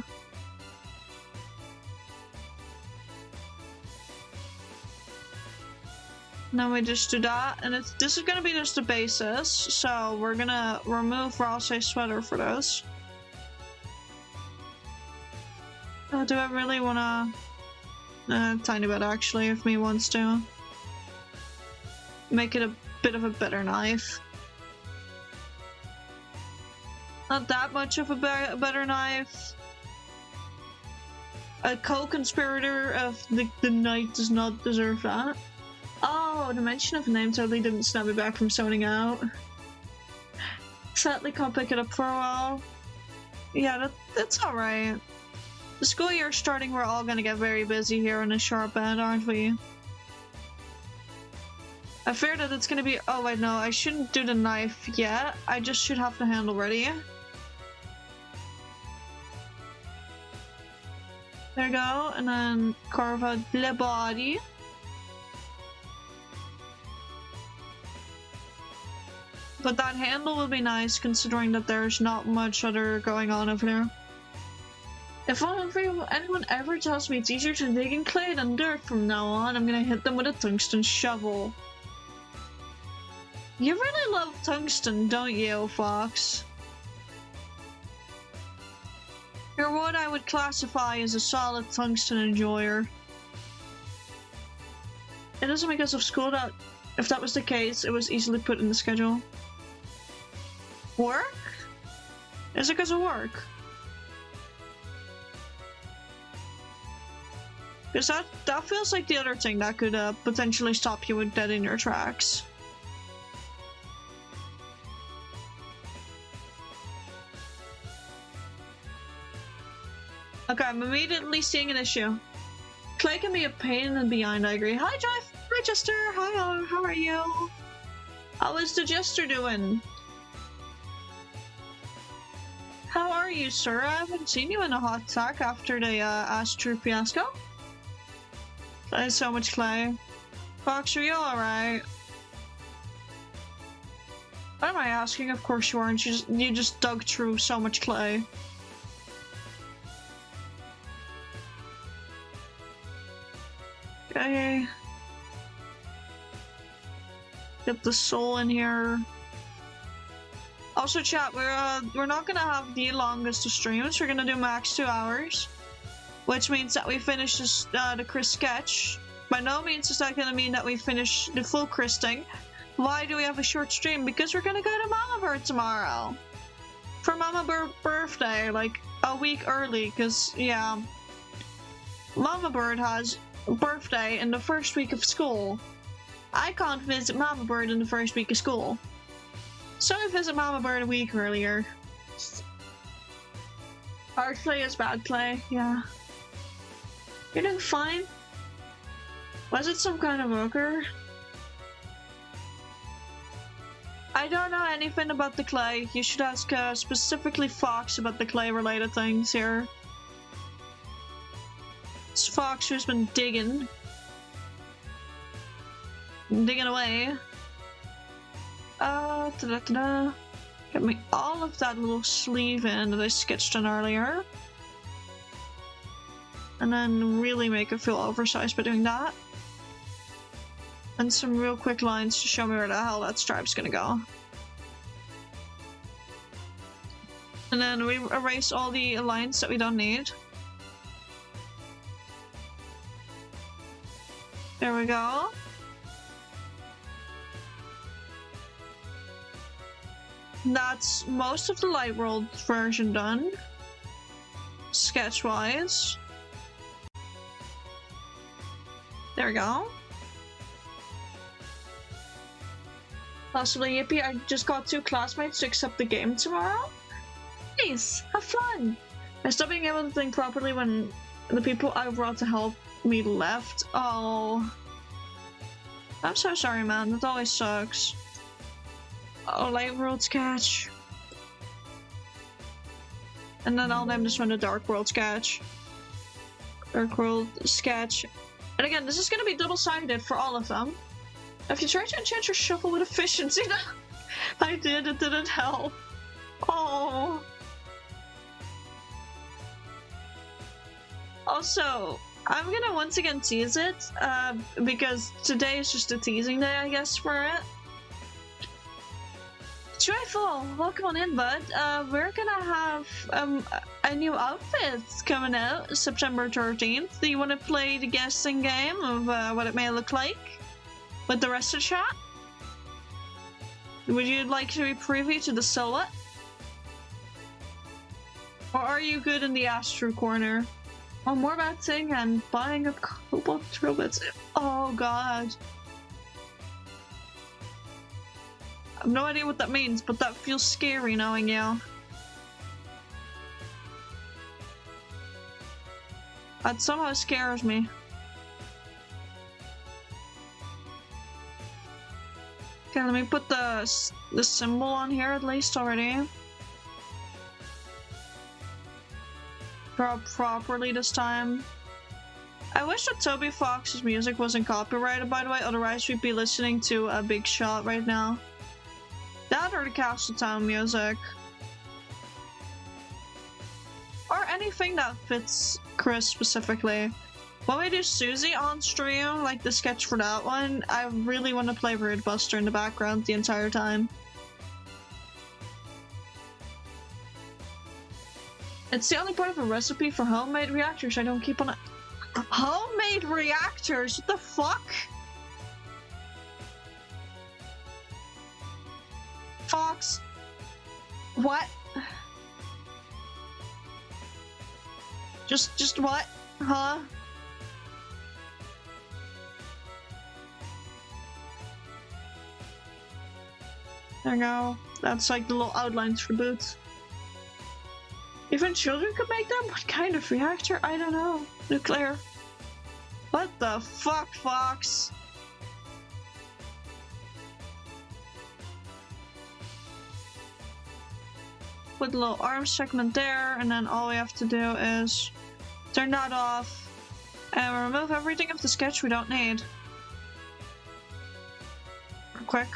Now we just do that, and this is gonna be just the basis, so we're gonna remove Ralph's sweater for this. Do I really wanna... tiny bit actually, if me wants to. Make it a bit of a better knife. Not that much of a better knife. A co-conspirator of the night does not deserve that. Oh, the mention of a name totally didn't snap me back from zoning out. Sadly can't pick it up for a while. Yeah, that's alright. The school year's starting, we're all gonna get very busy here in a sharp end, aren't we? I fear that it's gonna be- oh wait, no, I shouldn't do the knife yet. I just should have the handle ready. There we go, and then carve out the body. But that handle will be nice, considering that there's not much other going on over there. If anyone ever tells me it's easier to dig in clay than dirt from now on, I'm gonna hit them with a tungsten shovel. You really love tungsten, don't you, Fox? You're what I would classify as a solid tungsten enjoyer. It isn't because of school that, if that was the case, it was easily put in the schedule. Work? Is it because of work? Because that feels like the other thing that could potentially stop you dead in your tracks. Okay, I'm immediately seeing an issue. Clay can be a pain in the behind, I agree. Hi, Jeff! Hi, Jester! Hi, how are you? How is the Jester doing? How are you, sir? I haven't seen you in a hot sack after the Astro fiasco. That is so much clay. Fox, are you alright? What am I asking? Of course you aren't. You just dug through so much clay. Okay. Get the soul in here. Also, chat, we're not gonna have the longest of streams. We're gonna do max 2 hours, which means that we finish this, the Chris sketch. By no means is that gonna mean that we finish the full Chris thing. Why do we have a short stream? Because we're gonna go to Mama Bird tomorrow. for Mama birthday, like a week early, because, yeah, Mama Bird has birthday in the first week of school. I can't visit Mama Bird in the first week of school. So I visit Mama Bird a week earlier. Hard play is bad play, yeah. You're doing fine? Was it some kind of ogre? I don't know anything about the clay. You should ask specifically Fox about the clay related things here. It's Fox who's been digging. Digging away. Get me all of that little sleeve in that I sketched in earlier. And then really make it feel oversized by doing that. And some real quick lines to show me where the hell that stripe's gonna go. And then we erase all the lines that we don't need. There we go. That's most of the light world version done. Sketch-wise. There we go. Possibly yippee, I just got 2 classmates to accept the game tomorrow. Nice! Have fun! I stopped being able to think properly when the people I brought to help me left. Oh. I'm so sorry, man. That always sucks. Oh, light world sketch. And then I'll name this one the dark world sketch. Dark world sketch. And again, this is gonna be double-sided for all of them. If you try to enchant your shuffle with efficiency, I did, it didn't help. Oh. Also, I'm gonna once again tease it, because today is just a teasing day, I guess, for it. Joyful, welcome on in, bud. We're gonna have a new outfit coming out September 13th. Do you want to play the guessing game of what it may look like with the rest of the chat? Would you like to be privy to the silhouette? Or are you good in the Astro corner? Oh, more about Ting and buying a cobalt robot. Oh god. I have no idea what that means, but that feels scary knowing you. That somehow scares me. Okay, let me put the symbol on here at least already. Draw properly this time. I wish that Toby Fox's music wasn't copyrighted, by the way, otherwise we'd be listening to a Big Shot right now. That or the Castletown music. Or anything that fits Chris specifically. When we do Susie on stream, like the sketch for that one, I really want to play Rude Buster in the background the entire time. It's the only part of a recipe for homemade reactors I don't keep on it. Homemade reactors? What the fuck? Fox. What? Just what? Huh? There we go. That's like the little outlines for boots. Even children could make them? What kind of reactor? I don't know. Nuclear. What the fuck, Fox? Put a little arm segment there, and then all we have to do is turn that off and remove everything of the sketch we don't need. Real quick.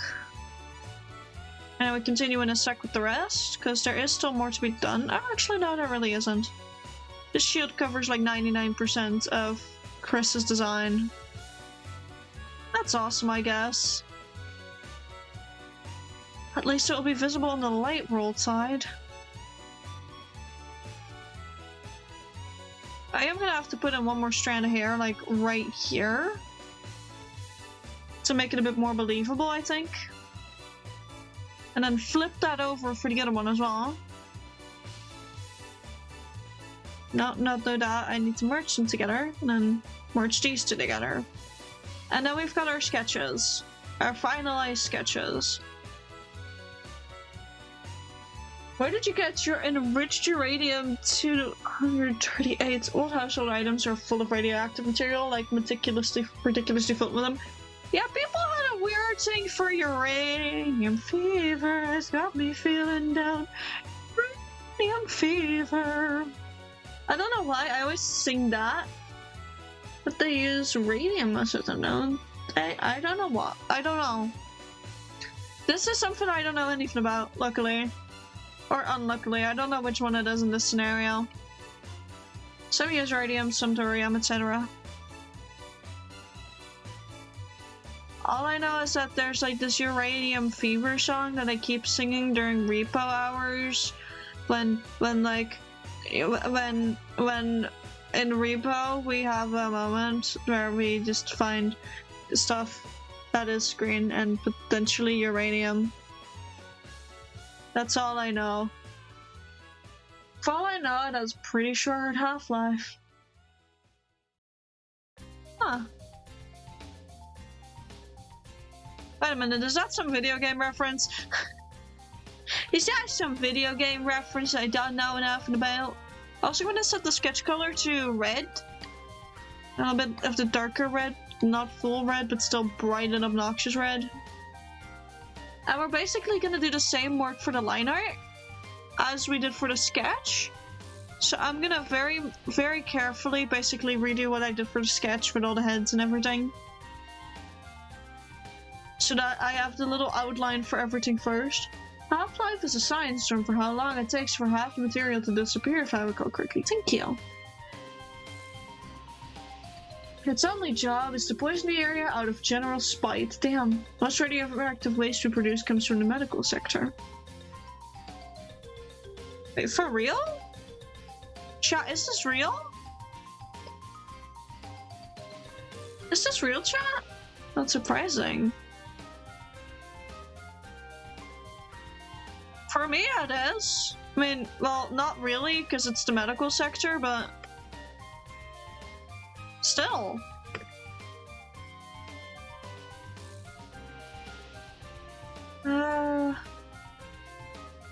And we continue in a sec with the rest, because there is still more to be done. Oh, actually, no, there really isn't. This shield covers like 99% of Chris's design. That's awesome, I guess. At least it will be visible on the light world side. I am gonna have to put in one more strand of hair, like right here, to make it a bit more believable, I think. And then flip that over for the other one as well. not do that. I need to merge them together, and then merge these two together. And then we've got our sketches. Our finalized sketches. Where did you get your enriched uranium 238? Old household items are full of radioactive material, like ridiculously filled with them. Yeah, people had a weird thing for uranium fever. It's got me feeling down. Uranium fever. I don't know why, I always sing that. But they use radium most of them now. I don't know what. I don't know. This is something I don't know anything about, luckily. Or unluckily, I don't know which one it is in this scenario. Some use radium, some thorium, etc. All I know is that there's like this uranium fever song that I keep singing during repo hours. When in repo we have a moment where we just find stuff that is green and potentially uranium. That's all I know. For all I know, it has pretty short half-life. Huh. Wait a minute, is that some video game reference? Is that some video game reference I don't know nothing about? Also, I'm gonna set the sketch color to red. A little bit of the darker red, not full red, but still bright and obnoxious red. And we're basically gonna do the same work for the line art as we did for the sketch. So I'm gonna very, very carefully basically redo what I did for the sketch with all the heads and everything. So that I have the little outline for everything first. Half-life is a science term for how long it takes for half the material to disappear, if I recall correctly. Thank you. Its only job is to poison the area out of general spite. Damn. Most radioactive waste we produce comes from the medical sector. Wait, for real? Chat, is this real? Is this real, chat? That's surprising. For me, it is. I mean, well, not really, because it's the medical sector, but still.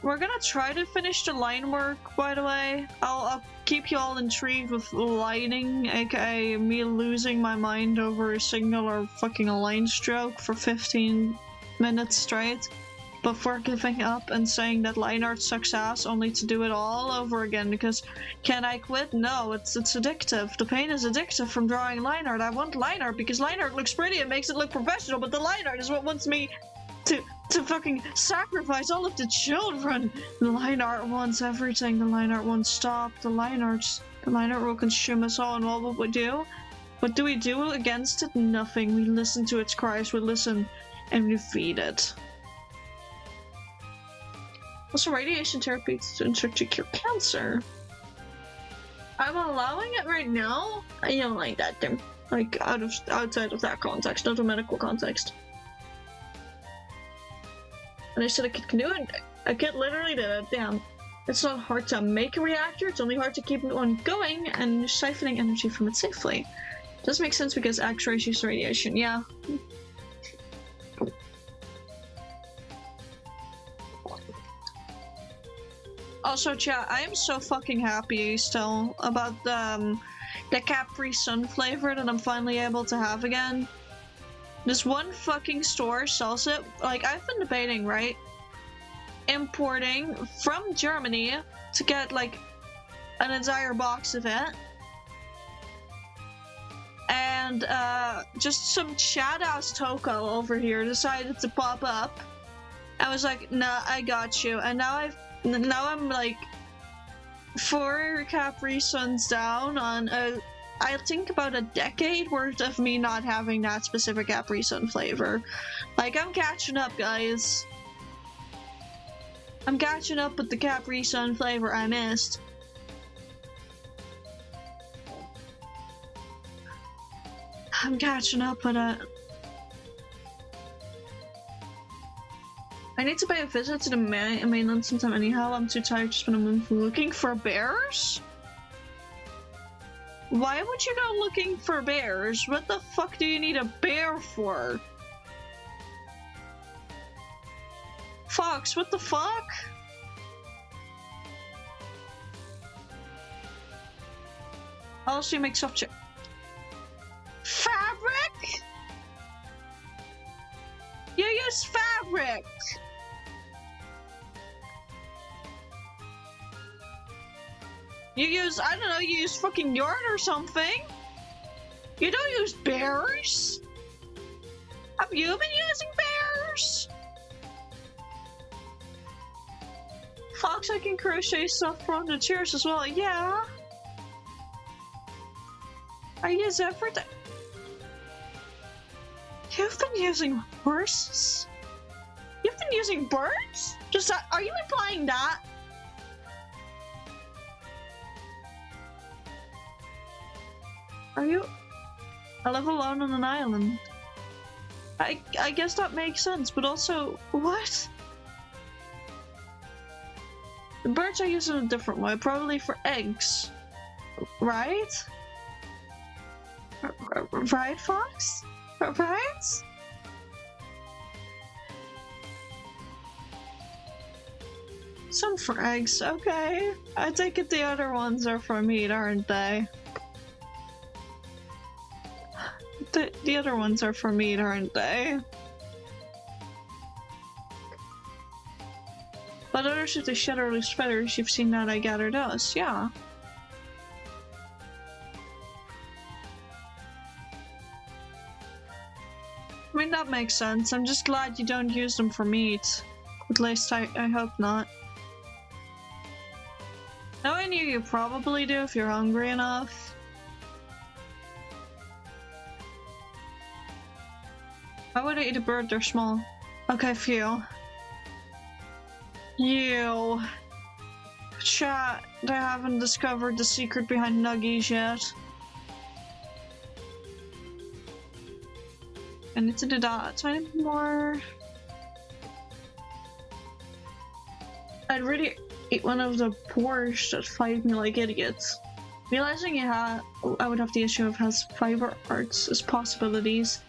We're gonna try to finish the line work, by the way. I'll keep you all intrigued with lighting, aka me losing my mind over a signal or fucking a line stroke for 15 minutes straight before giving up and saying that line art sucks ass, only to do it all over again because can I quit? No, it's addictive. The pain is addictive from drawing line art. I want line art because line art looks pretty, it makes it look professional, but the line art is what wants me to fucking sacrifice all of the children. The line art wants everything. The line art won't stop. The line art will consume us all, and what will we do? What do we do against it? Nothing. We listen to its cries. We listen and we feed it. Also, radiation therapy to insert to cure cancer. I'm allowing it right now. I don't like that term. Like outside of that context, not a medical context. And I said a kid can do it. A kid literally did it. Damn. It's not hard to make a reactor, it's only hard to keep one going and siphoning energy from it safely. Does make sense because X-rays use radiation, yeah. Also, chat, I am so fucking happy still about the Capri Sun flavor that I'm finally able to have again. This one fucking store sells it. Like, I've been debating, right? Importing from Germany to get, like, an entire box of it. And, just some chat-ass Toko over here decided to pop up. I was like, nah, I got you. And now I'm, like, 4 Capri Suns down on I think about a decade worth of me not having that specific Capri Sun flavor. Like, I'm catching up, guys. I'm catching up with the Capri Sun flavor I missed. I'm catching up with it. I need to pay a visit to the mainland sometime anyhow. I'm too tired to spend a month looking for bears. Why would you go looking for bears? What the fuck do you need a bear for? Fox, what the fuck? Also, you make soft fabric? You use fabric! You use, I don't know, you use fucking yarn or something? You don't use bears? Have you been using bears? Fox, I can crochet stuff from the chairs as well, yeah. I use everything. You've been using horses? You've been using birds? Just that, are you implying that? Are you? I live alone on an island. I guess that makes sense, but also, what? The birds are used in a different way, probably for eggs. Right? Right, Fox? Right? Some for eggs, okay. I take it the other ones are for meat, aren't they? The other ones are for meat, aren't they? But others if they shed or lose feathers, you've seen that I gather does, yeah. I mean, that makes sense. I'm just glad you don't use them for meat. At least I hope not. Knowing you probably do if you're hungry enough. Why would I eat a bird? They're small. Okay, phew. You. Chat, they haven't discovered the secret behind nuggies yet. I need to do that a tiny bit more. I'd really eat one of the Porsche that fight me like idiots. Realizing I would have the issue of has fiber arts as possibilities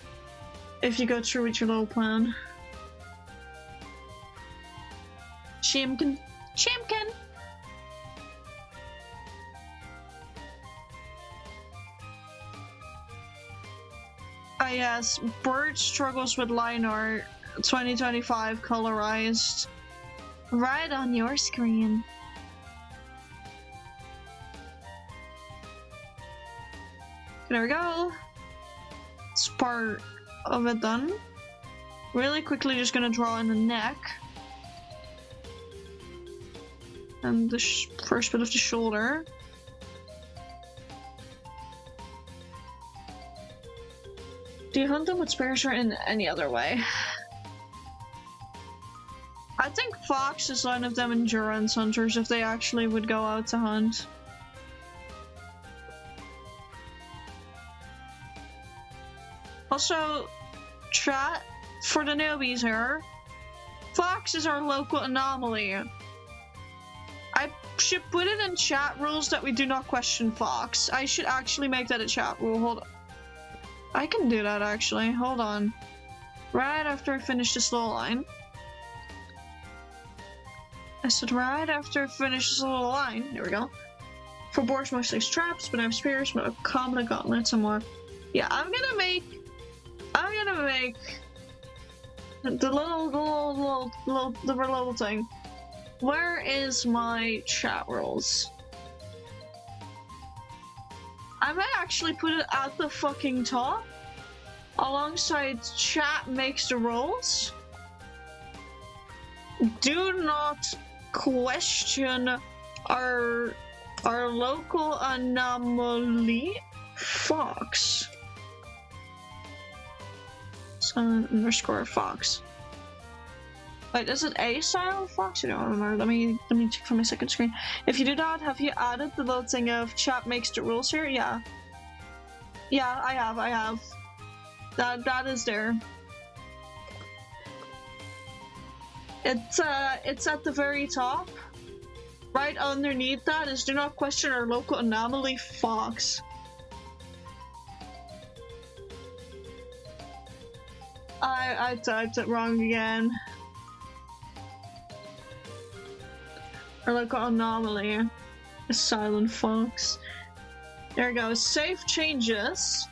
if you go through with your little plan. Shimkin. Shimkin! Ah yes, Bird struggles with line art 2025 colorized. Right on your screen. There we go. It's part of it done. Really quickly just gonna draw in the neck. And the first bit of the shoulder. Do you hunt them with spears or in any other way? I think Fox is one of them endurance hunters if they actually would go out to hunt. Also, chat, for the newbies here, Fox is our local anomaly. I should put it in chat rules that we do not question Fox. I should actually make that a chat rule. Hold on. I can do that actually. Hold on. Right after I finish this little line. I said right after I finish this little line. Here we go. For boars, mostly traps, but I have spears, but a common gauntlets and more. Yeah, I'm gonna make the little thing. Where is my chat rules? I might actually put it at the fucking top, alongside chat makes the rules. Do not question our local anomaly, Fox. _ Fox. Wait, is it a style Fox? I don't remember. Let me check for my second screen. If you do that, have you added the little thing of chat makes the rules here? Yeah. Yeah, I have. That is there. It's at the very top. Right underneath that is do not question our local anomaly Fox. I typed it wrong again. Or like an anomaly. A silent fox. There we go. Save changes.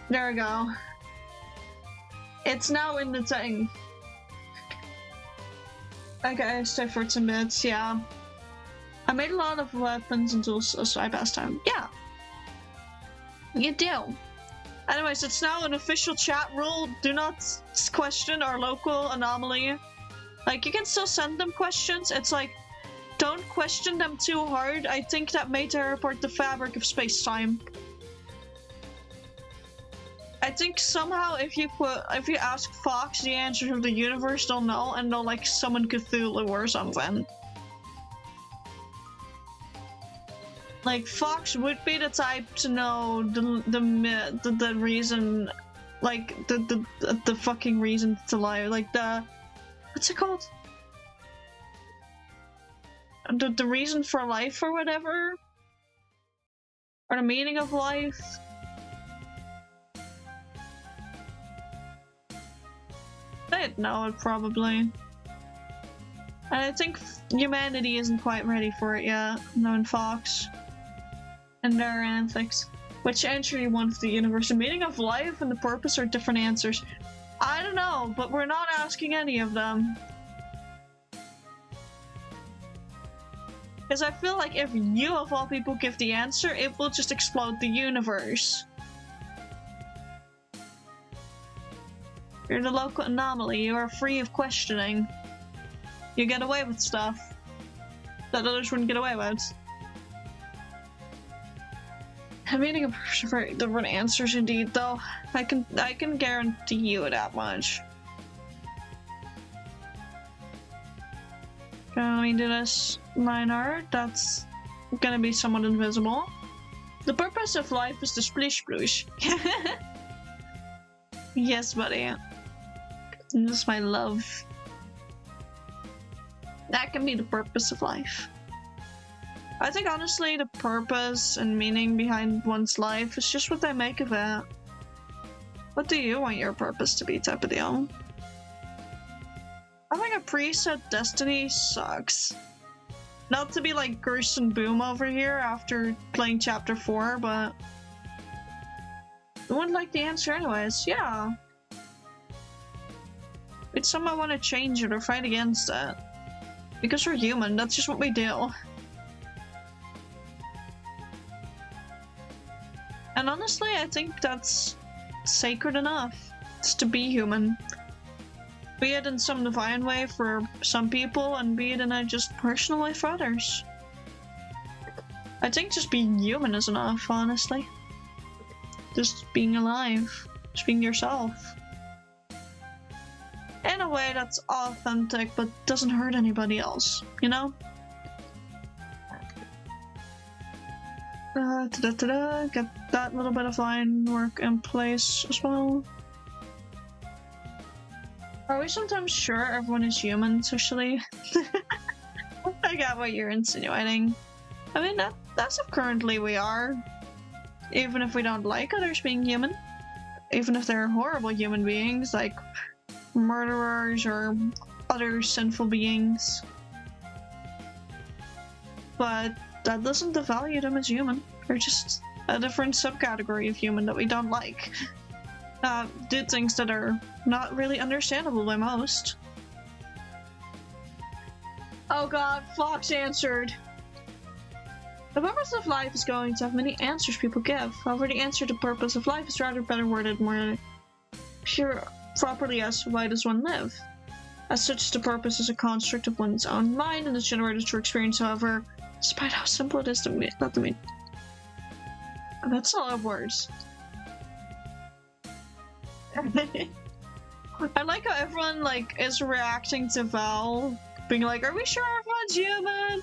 There we go. It's now in the thing. Okay, stay for some bits, yeah. I made a lot of weapons and tools, so I passed time. Yeah. You do. Anyways, it's now an official chat rule. Do not question our local anomaly. Like, you can still send them questions. It's like, don't question them too hard. I think that may tear apart the fabric of space-time. I think somehow if you ask Fox the answer to the universe, they'll know, and they'll like summon Cthulhu or something. Like, Fox would be the type to know the reason, like the fucking reason to lie, like the what's it called? The reason for life or whatever, or the meaning of life. They'd know it probably. And I think humanity isn't quite ready for it yet, knowing Fox and their antics. Which answer you want for the universe? The meaning of life and the purpose are different answers. I don't know, but we're not asking any of them. Because I feel like if you of all people give the answer, it will just explode the universe. You're the local anomaly, you are free of questioning. You get away with stuff that others wouldn't get away with. The meaning of very different answers indeed, though. I can guarantee you that much. Okay, let me do this line art. That's gonna be somewhat invisible. The purpose of life is to splish sploosh. Yes, buddy. That's my love. That can be the purpose of life. I think honestly the purpose and meaning behind one's life is just what they make of it. What do you want your purpose to be, type of deal? I think a preset destiny sucks. Not to be like Gerson Boom over here after playing chapter 4, but I wouldn't like the answer anyways, yeah. It's something I want to change it or fight against it. Because we're human, that's just what we do. And honestly, I think that's sacred enough. It's to be human. Be it in some divine way for some people, and be it in a just personal way for others. I think just being human is enough, honestly. Just being alive. Just being yourself. In a way that's authentic, but doesn't hurt anybody else, you know? Get that little bit of line work in place as well. Are we sometimes sure everyone is human socially? I got what you're insinuating. I mean, that's if currently we are. Even if we don't like others being human. Even if they're horrible human beings, like murderers or other sinful beings. But that doesn't devalue them as human. They're just a different subcategory of human that we don't like. Do things that are not really understandable by most. Oh god, Fox answered. The purpose of life is going to have many answers people give. However, the answer to purpose of life is rather better worded, more pure, properly as why does one live? As such, the purpose is a construct of one's own mind and is generated through experience, however, despite how simple it is to me, not to me. That's a lot of words. I like how everyone like is reacting to Val being like, are we sure everyone's human?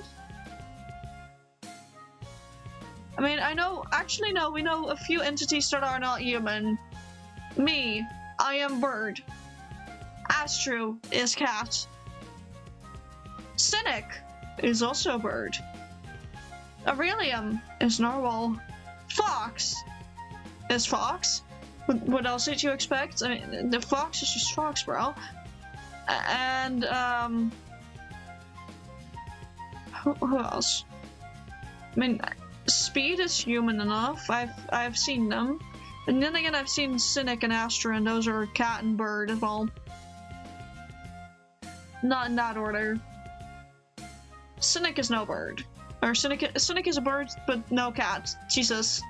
I mean, I know, actually no, we know a few entities that are not human. Me, I am bird. Astro is cat. Cynic is also a bird. Aurelium is narwhal. Fox is Fox. What else did you expect? I mean, the Fox is just Fox, bro. And who else? I mean, Speed is human enough. I've seen them, and then again, I've seen Cynic and Astra, and those are cat and bird as well. Not in that order. Cynic is no bird, or Cynic is a bird, but no cat. Jesus,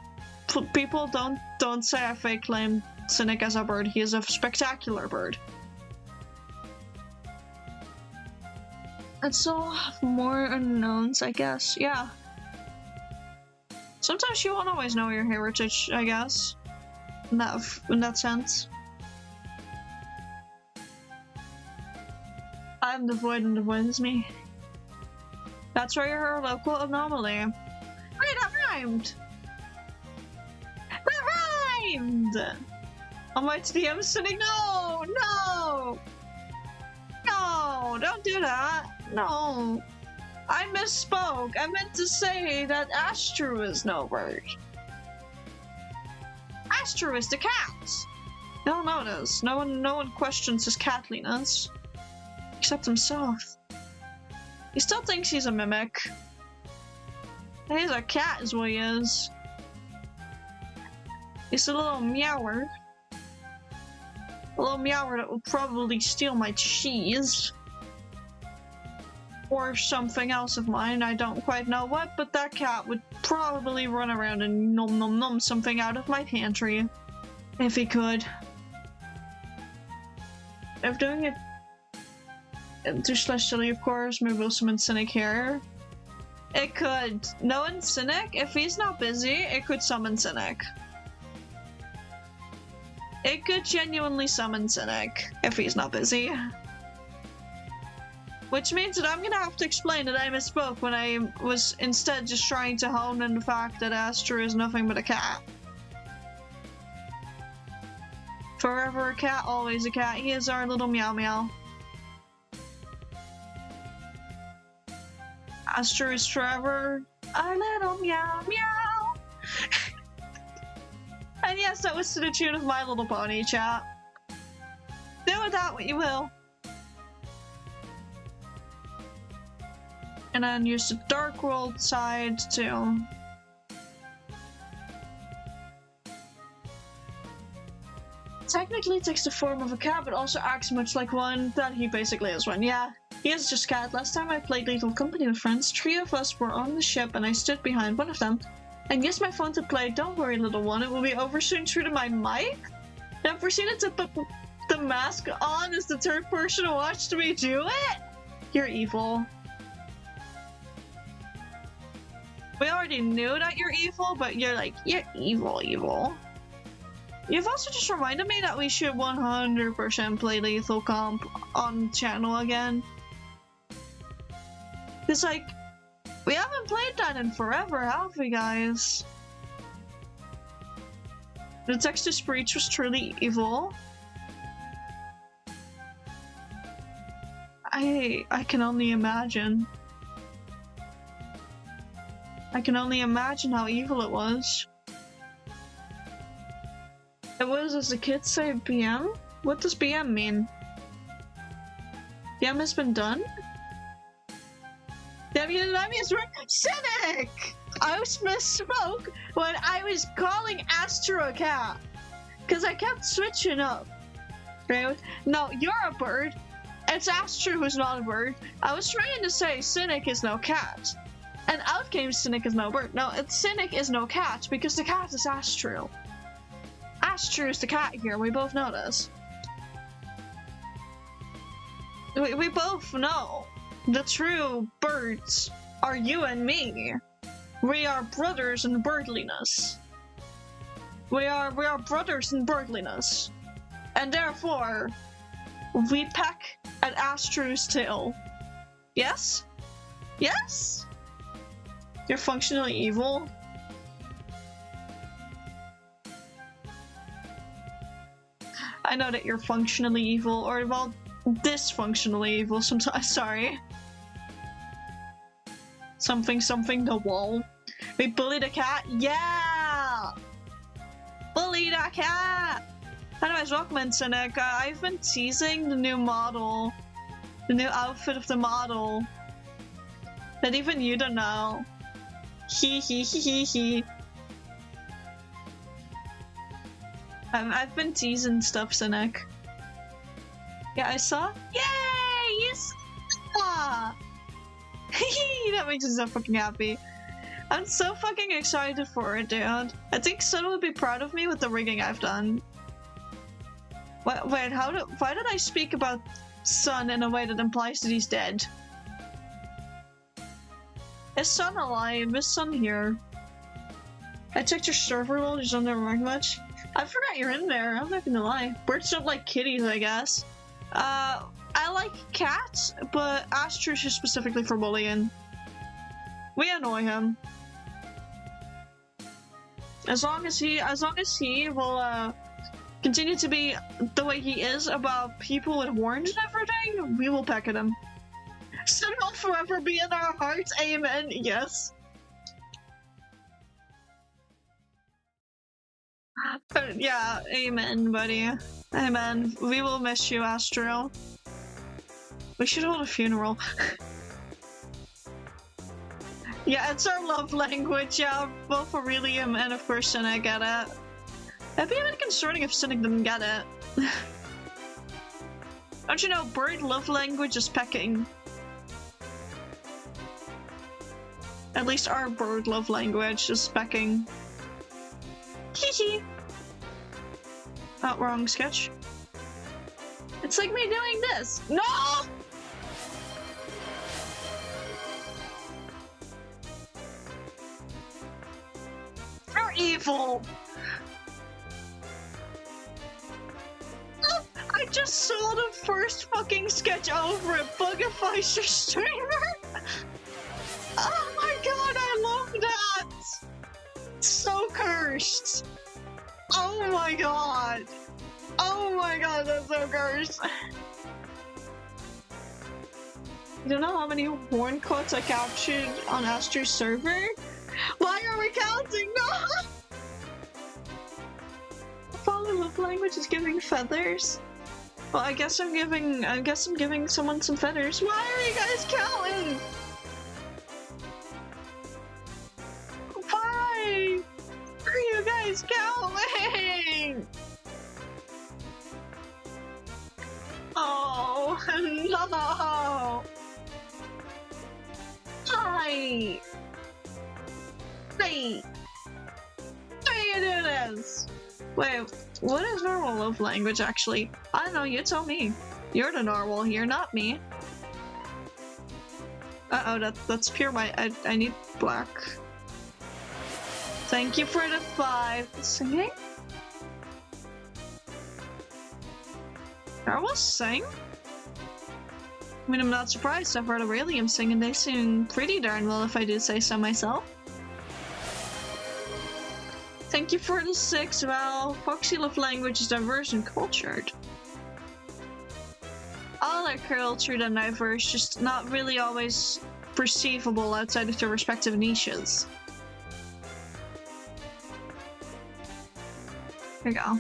people don't say I fake claim Cynic as a bird. He is a spectacular bird. And so more unknowns, I guess. Yeah. Sometimes you won't always know your heritage, I guess. In that sense. I'm the void and the void is me. That's why you're a local anomaly. Wait, that rhymed! That rhymed! On my TDM sitting, no! No! No! Don't do that! No! I misspoke! I meant to say that Astro is no bird. Astro is the cat! They all know this. No one questions his catliness. Except himself. He still thinks he's a mimic. He's a cat is what he is. He's a little meower. A little meower that will probably steal my cheese. Or something else of mine, I don't quite know what, but that cat would probably run around and nom something out of my pantry. If he could. If doing it to Celestially, of course, maybe we'll summon Cynic here. It could. Knowing Cynic, if he's not busy, it could summon Cynic. It could genuinely summon Cynic if he's not busy. Which means that I'm gonna have to explain that I misspoke when I was instead just trying to hone in the fact that Astra is nothing but a cat. Forever a cat, always a cat. He is our little meow meow. Astra is forever our little meow meow. And yes, that was to the tune of My Little Pony, chat. Do with that what you will. And then use the Dark World side too. Technically it takes the form of a cat, but also acts much like one. That he basically is one, yeah. He is just cat. Last time I played Lethal Company with friends, 3 of us were on the ship and I stood behind one of them. And yes, my phone to play, don't worry little one, it will be over soon through to my mic. Now proceeded to put the mask on as the third person who watched me do it? You're evil. We already knew that you're evil, but you're like, you're evil. You've also just reminded me that we should 100% play Lethal Comp on channel again. Cause like, we haven't played that in forever, have we guys? The Texas Breach was truly evil. I can only imagine. I can only imagine how evil it was. It was, as the kids say, BM? What does BM mean? BM has been done? Cynic! I misspoke when I was calling Astro a cat. Because I kept switching up. Right? No, you're a bird. It's Astro who's not a bird. I was trying to say Cynic is no cat. And out came Cynic is no bird. No, Cynic is no cat because the cat is Astro. Astro is the cat here, we both know this. We both know the true birds are you and me. We are brothers in birdliness. We are brothers in birdliness. And therefore, we peck at Astro's tail. Yes? Yes? You're functionally evil? I know that you're functionally evil, or well, dysfunctionally evil sometimes, sorry. Something the wall. We bullied a cat? Yeah! Bully cat! Anyways, welcome in, Cynic. I've been teasing the new model. The new outfit of the model. That even you don't know. He. I've been teasing stuff, Cynic. Yeah, I saw. Yay! You saw! That makes me so fucking happy. I'm so fucking excited for it, dude. I think Sun would be proud of me with the rigging I've done. Wait, why did I speak about Sun in a way that implies that he's dead? Is Sun alive? Is Sun here? I checked your server role, you don't ever mark much. I forgot you're in there, I'm not gonna lie. Birds don't like kitties, I guess. I like cats, but Astrush is specifically for bullying. We annoy him. As long as he will continue to be the way he is about people with horns and everything, we will peck at him. Sun will forever be in our hearts, amen, yes. Yeah, amen, buddy. Amen. We will miss you, Astro. We should hold a funeral. Yeah, it's our love language, yeah, both for Aurelium and of course Cynic get it. It'd be a bit concerning if Cynic didn't get it. Don't you know, bird love language is pecking. At least our bird love language is pecking. Hee. Oh, wrong sketch. It's like me doing this. No! You're evil! I just saw the first fucking sketch over at Bugify streamer! Oh my god, I love that! So cursed! Oh my god! Oh my god, that's so cursed! You don't know how many horn quotes I captured on Astra's server? Why are we counting? No! Follow love language is giving feathers. Well, I guess I'm giving someone some feathers. Why are you guys counting? Why are you guys counting? Oh no! Hi! Hey! How do you do this? Wait, what is normal love language actually? I don't know, you tell me. You're the normal here, not me. Uh-oh, that's pure white. I need black. Thank you for the 5. Singing? Narwhals sing? I mean, I'm not surprised. I've heard Aurelium sing and they sing pretty darn well if I do say so myself. Thank you for the 6, Val. Foxy love language is diverse and cultured. All are cultured and diverse, just not really always perceivable outside of their respective niches. Here we go.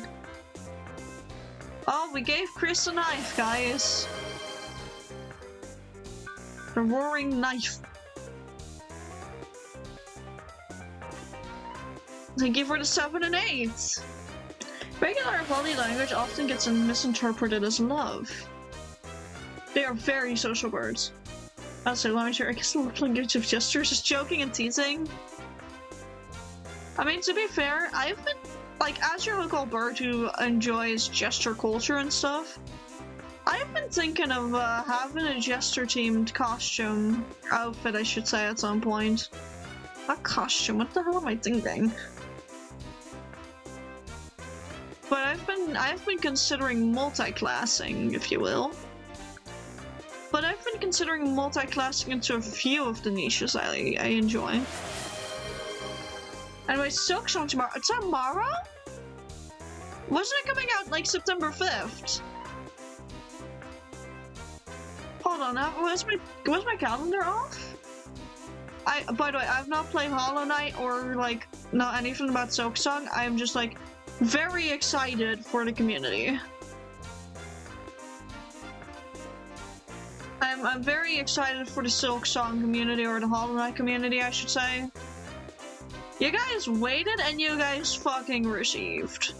Oh, we gave Chris a knife, guys. The roaring knife. Thank you for the 7 and 8. Regular body language often gets misinterpreted as love. They are very social birds. Also, I guess the love language of gestures is joking and teasing. I mean, to be fair, I've been, like, as your local bird who enjoys gesture culture and stuff, I've been thinking of having a gesture-themed costume outfit, I should say, at some point. A costume? What the hell am I thinking? But I've been considering multi-classing, if you will. But I've been considering multi-classing into a few of the niches I enjoy. Anyway, Silk Song tomorrow. Tomorrow? Wasn't it coming out like September 5th? Hold on, was my calendar off? By the way, I've not played Hollow Knight or like not anything about Silk Song. I'm just like, very excited for the community. I'm very excited for the Silk Song community, or the Hollow Knight community, I should say. You guys waited and you guys fucking received.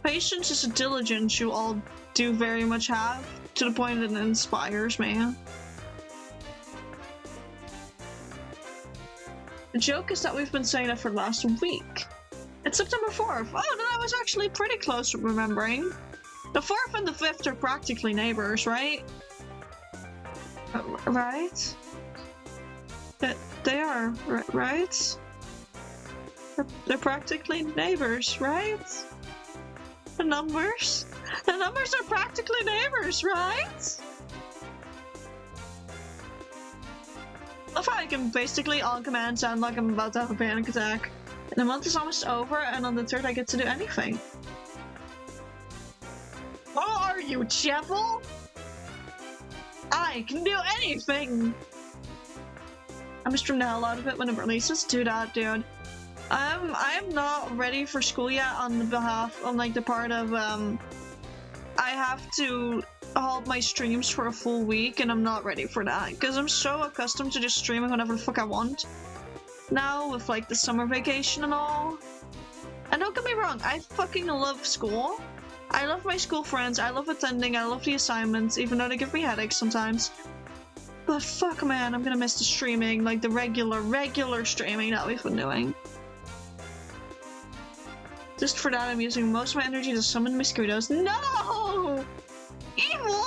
Patience is a diligence you all do very much have, to the point that it inspires me. The joke is that we've been saying that for the last week. It's September 4th. Oh, then I was actually pretty close to remembering. The 4th and the 5th are practically neighbors, right? Right? They are, right? They're practically neighbors, right? The numbers are practically neighbors, right? I love how I can basically on command sound like I'm about to have a panic attack. And the month is almost over, and on the 3rd I get to do anything. What are you, Chapel? I can do anything! I'm gonna stream the hell out of it when it releases. Do that, dude. I am not ready for school yet on the part of, I have to hold my streams for a full week, and I'm not ready for that, because I'm so accustomed to just streaming whenever the fuck I want. Now, with, like, the summer vacation and all. And don't get me wrong, I fucking love school. I love my school friends, I love attending, I love the assignments, even though they give me headaches sometimes. But fuck, man, I'm gonna miss the streaming, like the regular streaming that we've been doing. Just for that, I'm using most of my energy to summon mosquitoes. No! Evil!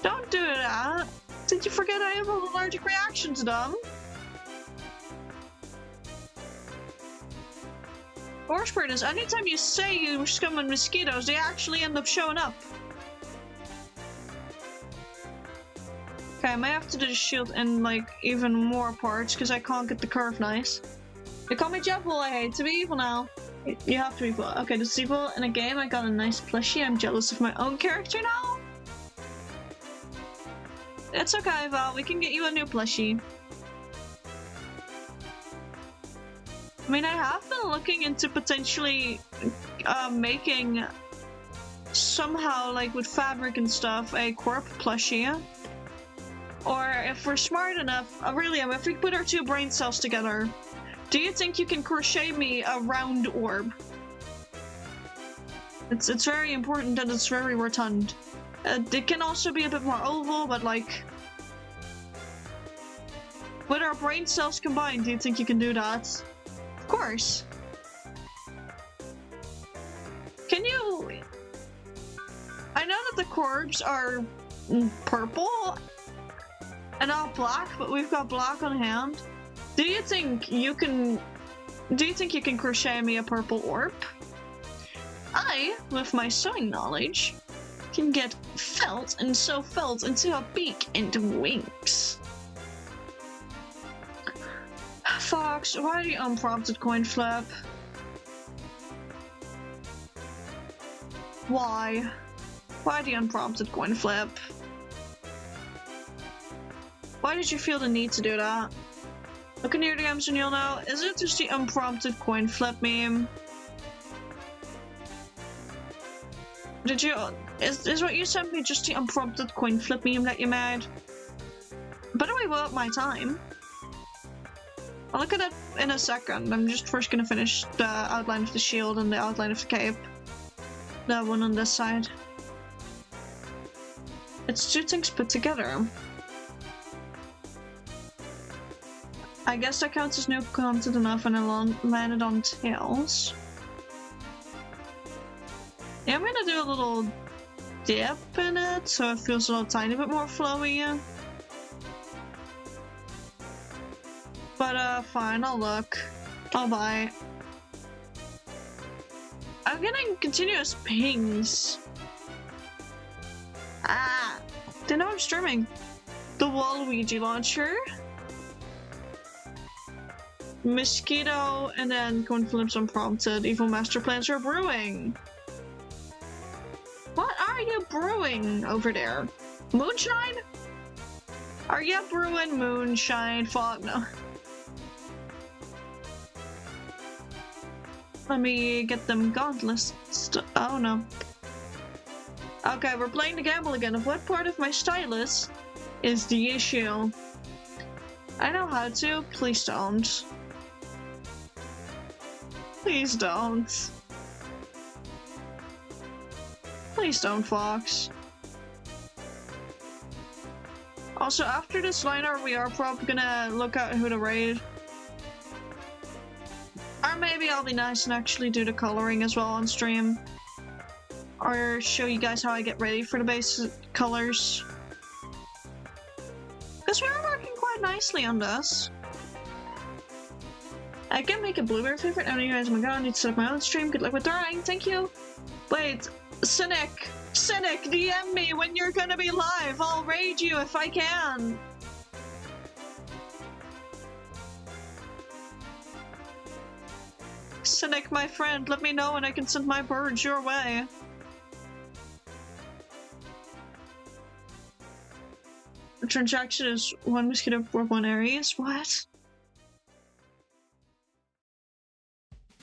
Don't do that! Did you forget I have an allergic reaction to them? Worst part is, anytime you say you summon mosquitoes, they actually end up showing up. Okay, I may have to do the shield in, like, even more parts, because I can't get the curve nice. They call me Jebel, I hate to be evil now. You have to be evil. Okay, this is evil. In a game, I got a nice plushie. I'm jealous of my own character now. It's okay, Val. We can get you a new plushie. I mean, I have been looking into potentially making somehow, like with fabric and stuff, a corp plushie. Or if we're smart enough, really, if we put our 2 brain cells together, do you think you can crochet me a round orb? It's very important that it's very rotund. It can also be a bit more oval, but like... with our brain cells combined, do you think you can do that? Of course. Can you... I know that the corpses are purple and not black, but we've got black on hand. Do you think you can crochet me a purple orb? I, with my sewing knowledge, can get felt and sew felt into a beak and wings. Fox, why the unprompted coin flip? Why? Why the unprompted coin flip? Why did you feel the need to do that? Look in your DMs and you'll know. Is it just the unprompted coin flip meme? Did you... Is what you sent me just the unprompted coin flip meme that you made? Better we up my time. I'll look at it in a second. I'm just first gonna finish the outline of the shield and the outline of the cape. The one on this side. It's 2 things put together. I guess that counts as new content enough, and I landed on tails. Yeah, I'm gonna do a little dip in it, so it feels a little tiny bit more flowy. But fine, I'll look. I'll buy. I'm getting continuous pings. Ah! They know I'm streaming. The Waluigi launcher. Mosquito, and then coin flips unprompted. Evil master plans are brewing. What are you brewing over there? Moonshine? Are you brewing moonshine? Fuck no. Let me get them gauntlets. Oh no. Okay, we're playing the gamble again of what part of my stylus is the issue. I know how to. Please don't. Please don't. Please don't, Fox. Also, after this liner, we are probably gonna look at who to raid. Or maybe I'll be nice and actually do the coloring as well on stream. Or show you guys how I get ready for the base colors. Because we are working quite nicely on this. I can make a blueberry favorite. Oh, you guys, oh my god, I need to set up my own stream. Good luck with drawing, thank you. Wait, Cynic, DM me when you're gonna be live. I'll raid you if I can. Cynic, my friend, let me know when I can send my birds your way. The transaction is 1 mosquito for 1 Aries. What?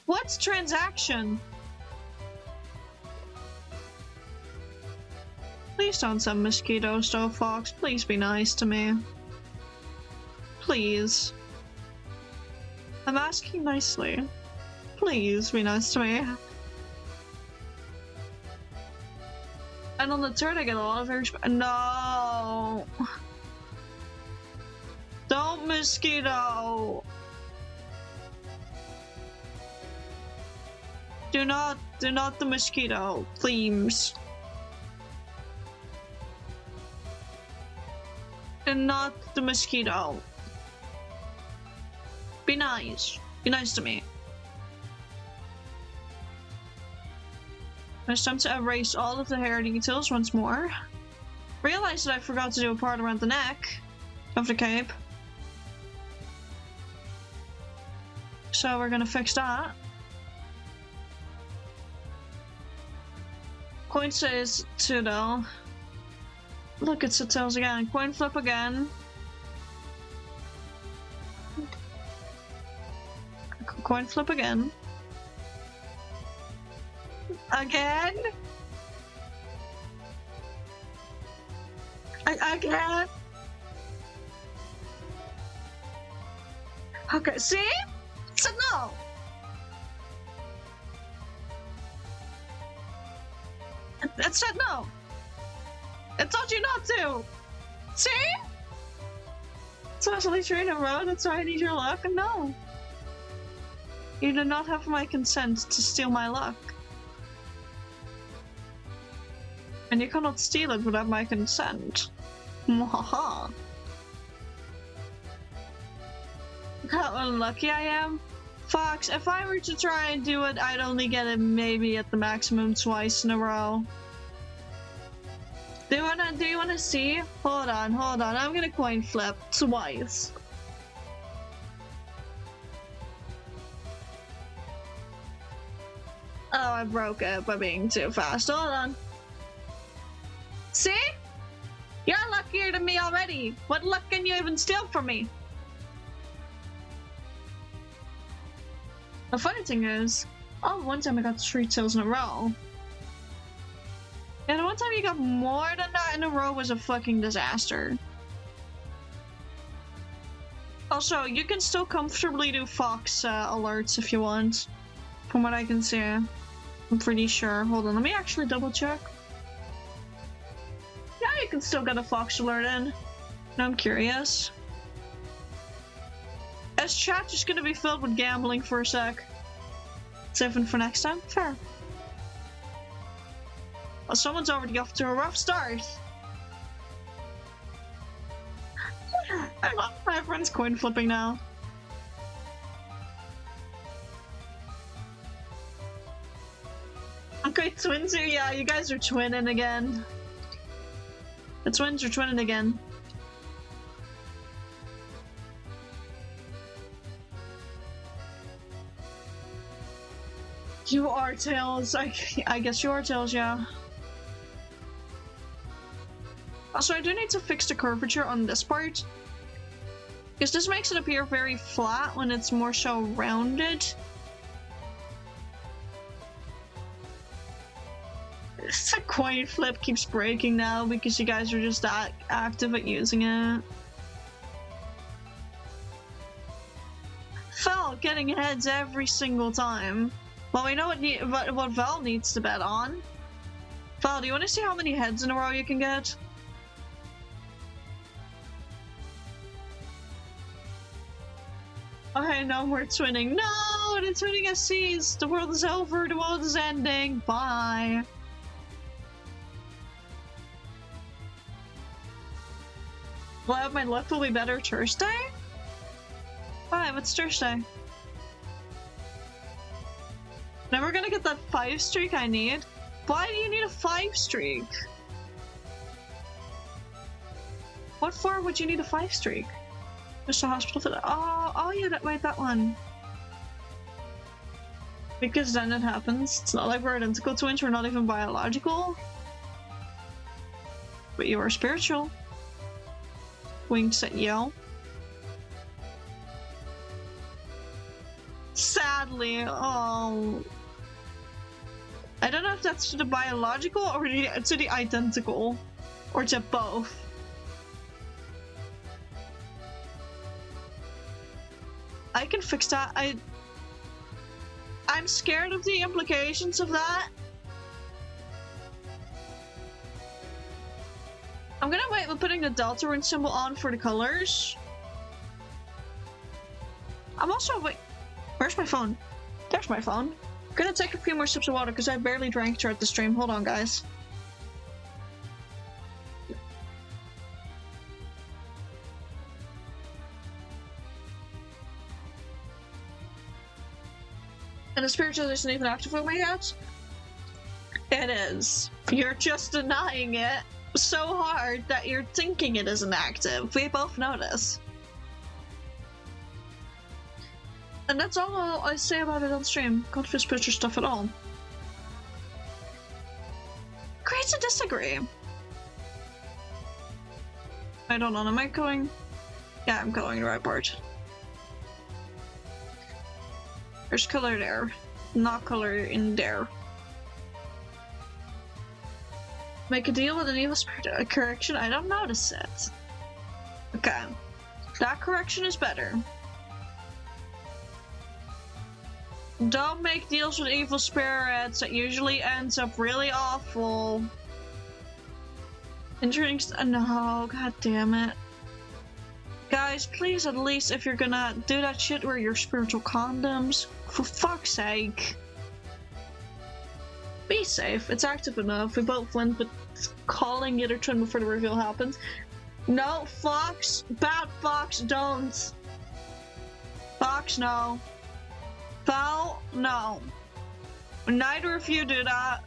What's transaction? Please don't send mosquitoes though, Fox. Please be nice to me. Please. I'm asking nicely. Please be nice to me. And on the third I get a lot of respect. No! Don't mosquito! Do not the mosquito, please. Do not the mosquito. Be nice. Be nice to me. It's time to erase all of the hair details once more. Realize that I forgot to do a part around the neck of the cape. So we're gonna fix that. Coin says 2 though. Look, it's the tails again. Coin flip again. Coin flip again. Again? Again? Okay, see? So no! It said no! It told you not to! See? Especially 3 in a row, that's why I need your luck. No! You do not have my consent to steal my luck. And you cannot steal it without my consent. Mwahaha. Look how unlucky I am. Fox, if I were to try and do it, I'd only get it maybe at the maximum twice in a row. Do you wanna see? Hold on. I'm gonna coin flip twice. Oh, I broke it by being too fast. Hold on. See? You're luckier than me already. What luck can you even steal from me? The funny thing is, oh, one time I got 3 tails in a row. And the one time you got more than that in a row was a fucking disaster. Also, you can still comfortably do Fox alerts if you want. From what I can see. I'm pretty sure. Hold on, let me actually double check. Yeah, you can still get a Fox alert in. Now I'm curious. Is chat just gonna be filled with gambling for a sec? Saving for next time? Fair. Well, someone's already off to a rough start. I love my friend's coin flipping now. Okay, twins are, yeah, you guys are twinning again. The twins are twinning again. You are Tails. I guess you are Tails, yeah. Also, I do need to fix the curvature on this part. Because this makes it appear very flat when it's more so rounded. The coin flip keeps breaking now because you guys are just that active at using it. Val getting heads every single time. Well, we know what Val needs to bet on. Val, do you want to see how many heads in a row you can get? Okay, no more twinning. No, the twinning has ceased. The world is over. The world is ending. Bye. Well, my luck will be better Thursday? Why? What's Thursday? Never gonna get that 5 streak I need. Why do you need a 5 streak? What for would you need a 5 streak? Just a hospital for that. Oh yeah, wait, that one. Because then it happens. It's not like we're identical twins, we're not even biological. But you are spiritual. Winks at you. Sadly, oh. I don't know if that's to the biological or to the identical. Or to both. I can fix that. I'm scared of the implications of that. I'm gonna wait with putting the Deltarune symbol on for the colors. I'm also where's my phone? There's my phone. I'm gonna take a few more sips of water because I barely drank throughout the stream. Hold on, guys. And the spiritual isn't even active with me yet? It is. You're just denying it so hard that you're thinking it isn't active. We both know this. And that's all I say about it on stream. Can't feel spiritual stuff at all. Great to disagree. I don't know, am I going? Yeah, I'm going the right part. There's color there, not color in there. Make a deal with an evil spirit. A correction? I don't notice it. Okay. That correction is better. Don't make deals with evil spirits. That usually ends up really awful. No, god damn it. Guys, please, at least if you're gonna do that shit, wear your spiritual condoms. For fuck's sake. Be safe. It's active enough. We both went with calling the other twin before the reveal happens. No, Fox. Bad Fox, don't. Fox, no. Foul, no. Neither of you do that.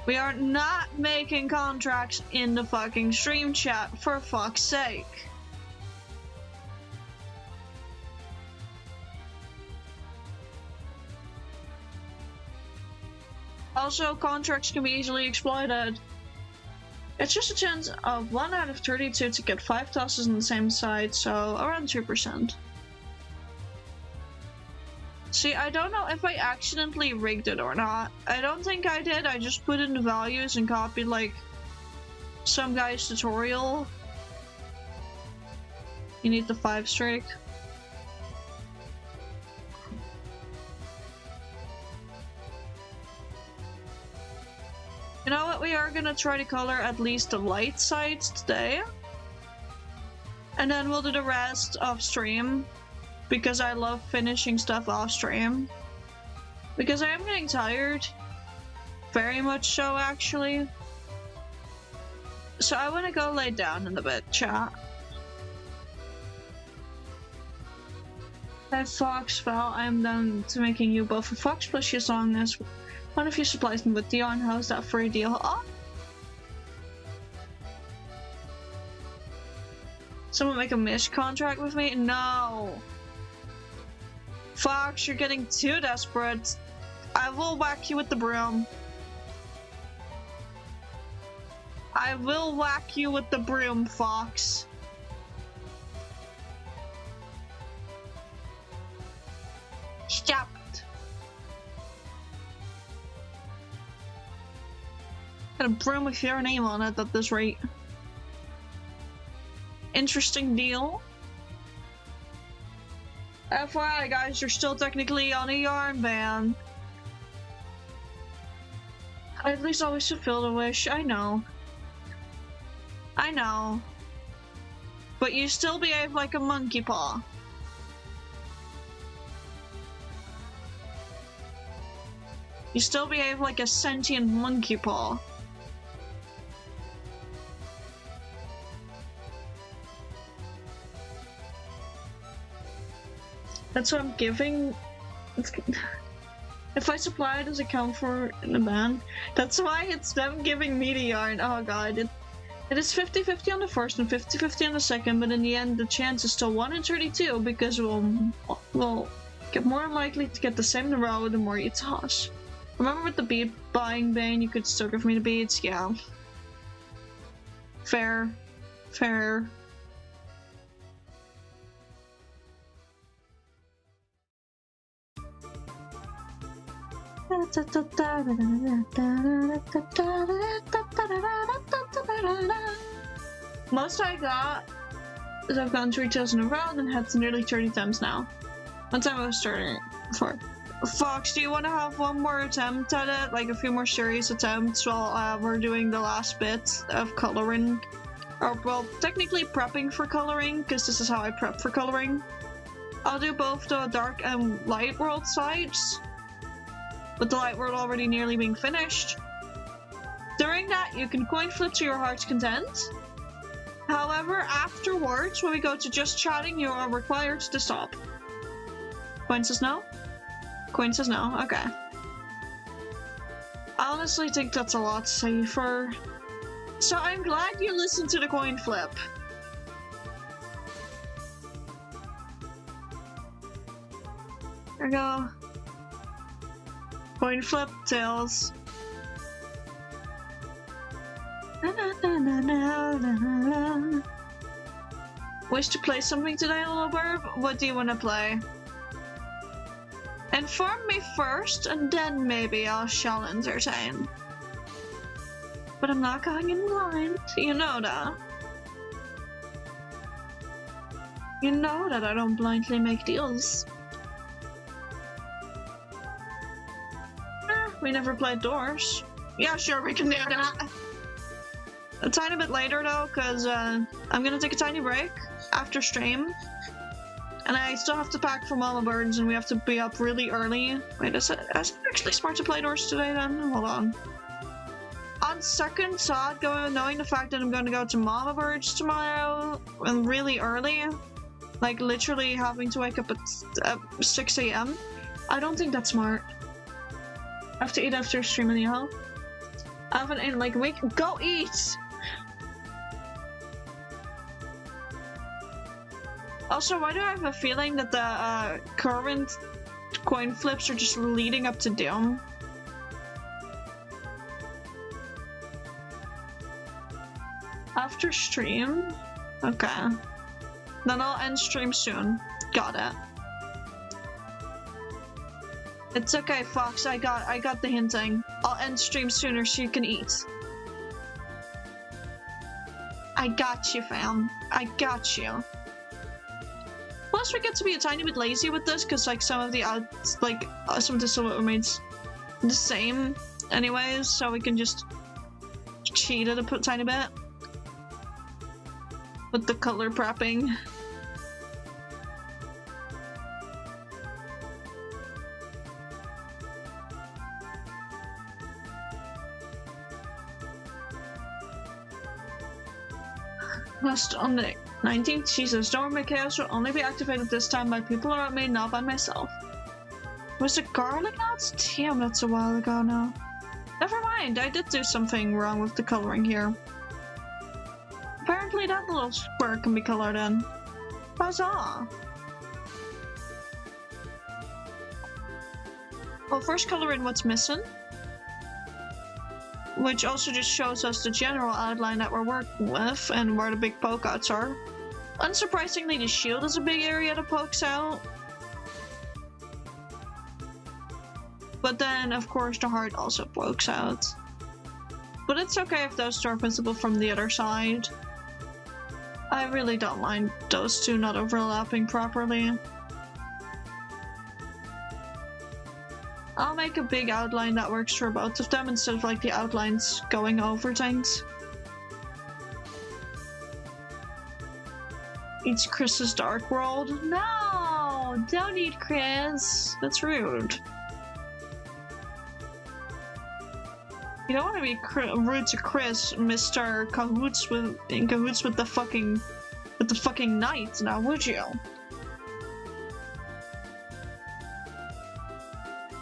We are not making contracts in the fucking stream chat, for fuck's sake. Also, contracts can be easily exploited. It's just a chance of 1 out of 32 to get 5 tosses on the same side, so around 2%. See, I don't know if I accidentally rigged it or not. I don't think I did. I just put in the values and copied, like, some guy's tutorial. You need the 5 streak. You know what? We are gonna try to color at least the light sides today. And then we'll do the rest off stream. Because I love finishing stuff off stream. Because I am getting tired. Very much so, actually. So I want to go lay down in a bit, chat. Hey Fox, Val, I'm down to making you both a Fox plushie as long as one of you supplies me with Dion. How's that for a deal? Oh! Someone make a Mish contract with me? No! Fox, you're getting too desperate. I will whack you with the broom. I will whack you with the broom, Fox. Stop. Got a broom with your name on it at this rate. Interesting deal. FYI, guys, you're still technically on a yarn ban. I at least always fulfilled a wish. I know. I know. But you still behave like a monkey paw. You still behave like a sentient monkey paw. That's what I'm giving. If I supply, does it count for the ban? That's why it's them giving me the yarn. Oh god, it is 50-50 on the first and 50-50 on the second, but in the end the chance is still 1 in 32 because we'll get more likely to get the same in a row the more you toss. Remember with the bead buying ban, you could still give me the beads? Yeah. Fair. Fair. Most I got is I've gotten 3 tails in a row and had nearly 30 times now. One time I was starting for. Fox, do you want to have one more attempt at it? Like a few more serious attempts while we're doing the last bit of coloring? Or, well, technically prepping for coloring, because this is how I prep for coloring. I'll do both the dark and light world sides, with the light world already nearly being finished. During that, you can coin flip to your heart's content. However, afterwards, when we go to just chatting, you are required to stop. Coin says no? Coin says no, okay. I honestly think that's a lot safer. So I'm glad you listened to the coin flip. There we go. Coin flip, tails. Wish to play something today, little burb? What do you want to play? Inform me first, and then maybe I shall entertain. But I'm not going in blind. You know that. You know that I don't blindly make deals. We never played doors. Yeah, sure, we can do that. A tiny bit later though, because I'm gonna take a tiny break after stream. And I still have to pack for Mama Birds and we have to be up really early. Wait, is it actually smart to play doors today then? Hold on. On second thought, knowing the fact that I'm going to go to Mama Birds tomorrow and really early, like literally having to wake up at 6 AM, I don't think that's smart. I have to eat after stream anyhow. I haven't eaten like a week. Go eat! Also, why do I have a feeling that the current coin flips are just leading up to Doom? After stream? Okay. Then I'll end stream soon. Got it. It's okay, Fox. I got the hinting. I'll end stream sooner so you can eat. I got you, fam. I got you. Plus, we get to be a tiny bit lazy with this, because like some of the some of the silhouette remains the same, anyways. So we can just cheat it a tiny bit with the color prepping. Last on the 19th, Jesus, Storm and Chaos will only be activated this time by people around me, not by myself. Was it garlic nuts? Damn, that's a while ago now. Never mind, I did do something wrong with the coloring here. Apparently that little square can be colored in. Huzzah! Well, first color in what's missing. Which also just shows us the general outline that we're working with and where the big poke outs are. Unsurprisingly, the shield is a big area that pokes out. But then, of course, the heart also pokes out. But it's okay if those two are visible from the other side. I really don't mind those two not overlapping properly. I'll make a big outline that works for both of them instead of like the outlines going over things. Eats Chris's Dark World. No! Don't eat Chris! That's rude. You don't want to be rude to Chris, Mr. In cahoots with the fucking knights now, would you?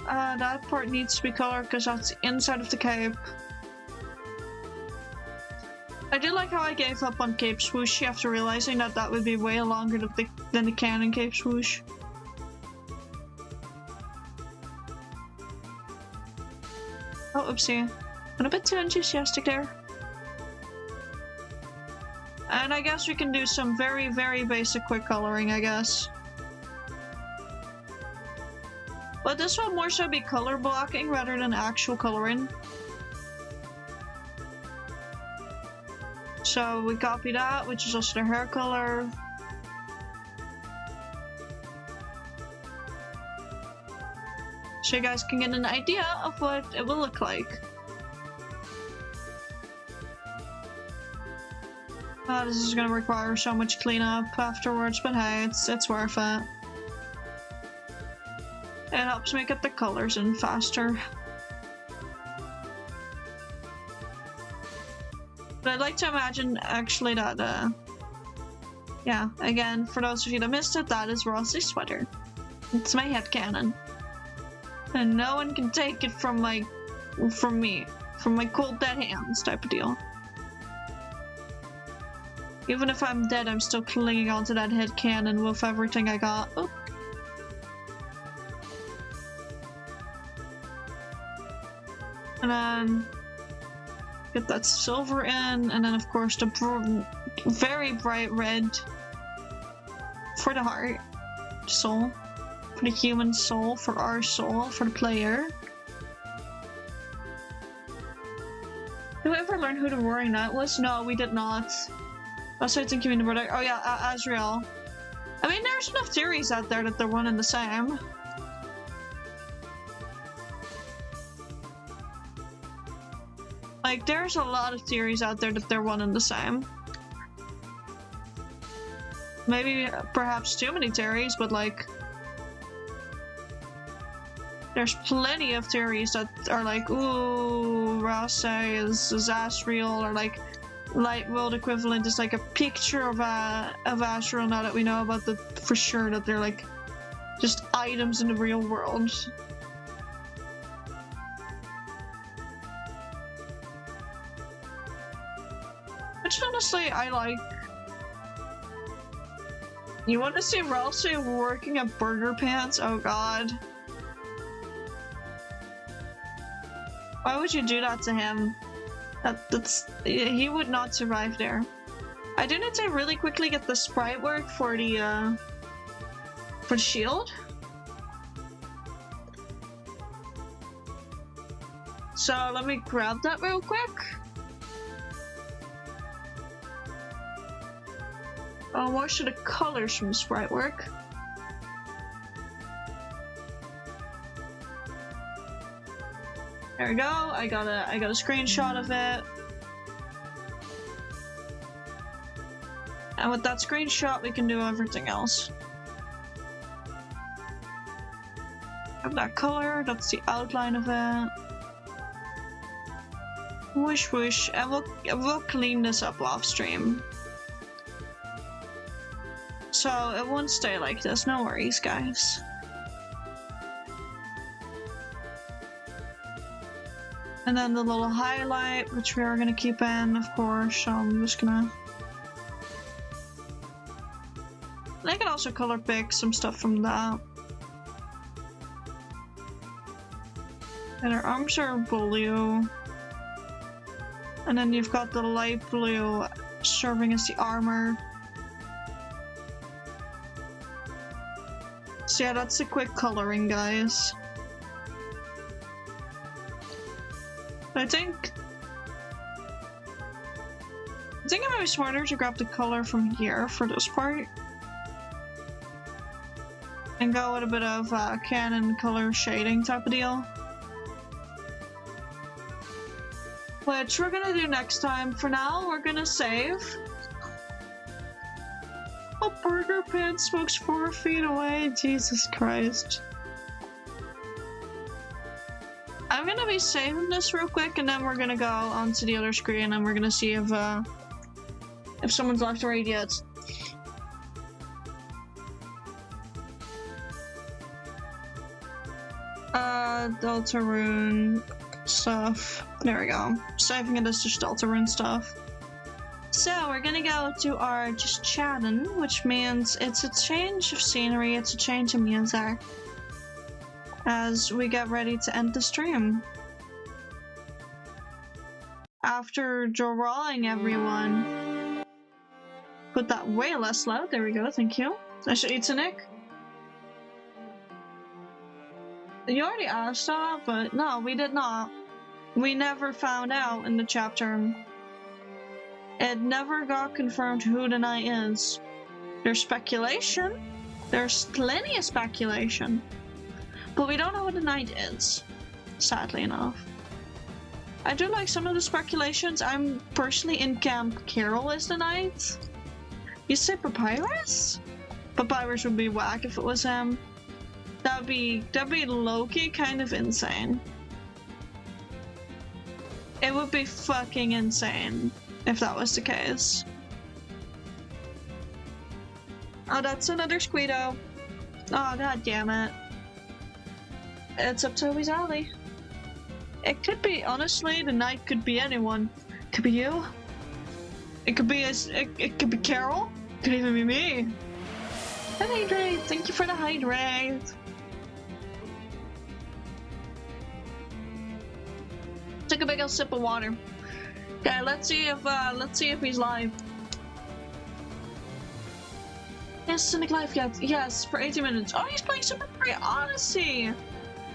That part needs to be colored because that's the inside of the cape. I did like how I gave up on Cape Swoosh after realizing that that would be way longer than the canon Cape Swoosh. Oh, oopsie. I'm a bit too enthusiastic there. And I guess we can do some very, very basic quick coloring, I guess. But this will more so be color blocking rather than actual coloring. So we copy that, which is also the hair color. So you guys can get an idea of what it will look like. This is gonna require so much cleanup afterwards, but hey, it's worth it. It helps me get the colors in faster. But I'd like to imagine actually that, yeah, again, for those of you that missed it, that is Ross's sweater. It's my headcanon. And no one can take it from me, from my cold dead hands type of deal. Even if I'm dead, I'm still clinging onto that headcanon with everything I got. Oh. And then get that silver in, and then of course the very bright red for the heart, soul, for the human soul, for our soul, for the player. Did we ever learn who the Roaring Knight was? No, we did not. Also, I think you mean the brother. Oh yeah, Azrael. I mean, there's enough theories out there that they're one and the same. Like, there's a lot of theories out there that they're one and the same. Maybe, perhaps too many theories, but like... There's plenty of theories that are like, ooh, Rosse is Azrael, or like, Light World equivalent is like a picture of Azrael now that we know about the for sure that they're like just items in the real world. Which honestly I like. You want to see Rosse working at Burger Pants? Oh god. Why would you do that to him? He would not survive there. I do need to really quickly get the sprite work for the shield. So let me grab that real quick. What should the colors from sprite work? There we go. I got a screenshot of it. And with that screenshot, we can do everything else. Have that color. That's the outline of it. Whoosh whoosh, and we'll clean this up off stream. So it won't stay like this. No worries, guys. And then the little highlight, which we are gonna keep in, of course. So I'm just gonna. And I can also color pick some stuff from that. And her arms are blue. And then you've got the light blue serving as the armor. So yeah, that's a quick coloring, guys. I think I think it might be smarter to grab the color from here for this part. And go with a bit of Canon color shading type of deal. Which we're gonna do next time. For now, we're gonna save. A burger pan smokes 4 feet away. Jesus Christ. I'm gonna be saving this real quick, and then we're gonna go onto the other screen, and we're gonna see if someone's left a raid yet. Deltarune stuff. There we go. Saving it as just Deltarune stuff. So we're gonna go to our just chatting, which means it's a change of scenery, it's a change of music. As we get ready to end the stream. After drawing everyone. Put that way less loud, there we go, thank you. I should eat to Nick. You already asked that, but no, we did not. We never found out in the chapter. It never got confirmed who the knight is. There's speculation. There's plenty of speculation. But we don't know what the knight is, sadly enough. I do like some of the speculations. I'm personally in camp Carol is the knight. You say Papyrus? Papyrus would be whack if it was him. That'd be low-key kind of insane. It would be fucking insane if that was the case. Oh, that's another Squeedo. Oh, god damn it. It's up Toby's alley. It could be, honestly, the knight could be anyone. It could be you. It could be it could be Carol. It could even be me. Hi, hydrate. Thank you for the hydrate. Took a big old sip of water. Okay, let's see if he's live. Yes, Cynic Life yet? Yes, for 80 minutes. Oh, he's playing Super Mario Odyssey!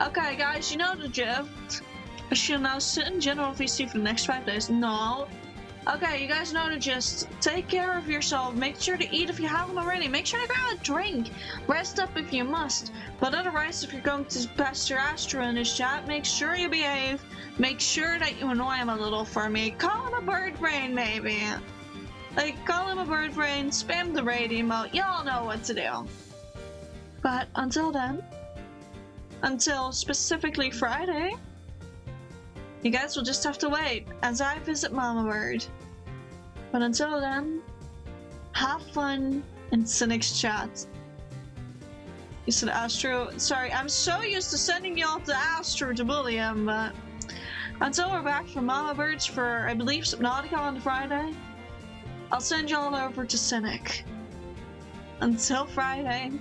Okay, guys, you know the gist. I shall now sit in general VC for the next 5 days. No. Okay, you guys know the gist. Take care of yourself. Make sure to eat if you haven't already. Make sure to grab a drink. Rest up if you must. But otherwise, if you're going to pester Astro in his chat, make sure you behave. Make sure that you annoy him a little for me. Call him a bird brain, maybe. Like, call him a bird brain, spam the raid emote. Y'all know what to do. But until then, until specifically Friday, you guys will just have to wait as I visit Mama Bird. But until then, have fun in Cynic's chat. You said Astro. Sorry, I'm so used to sending y'all to Astro to bully him, but until we're back from Mama Birds for, I believe, Subnautica on Friday, I'll send y'all over to Cynic. Until Friday.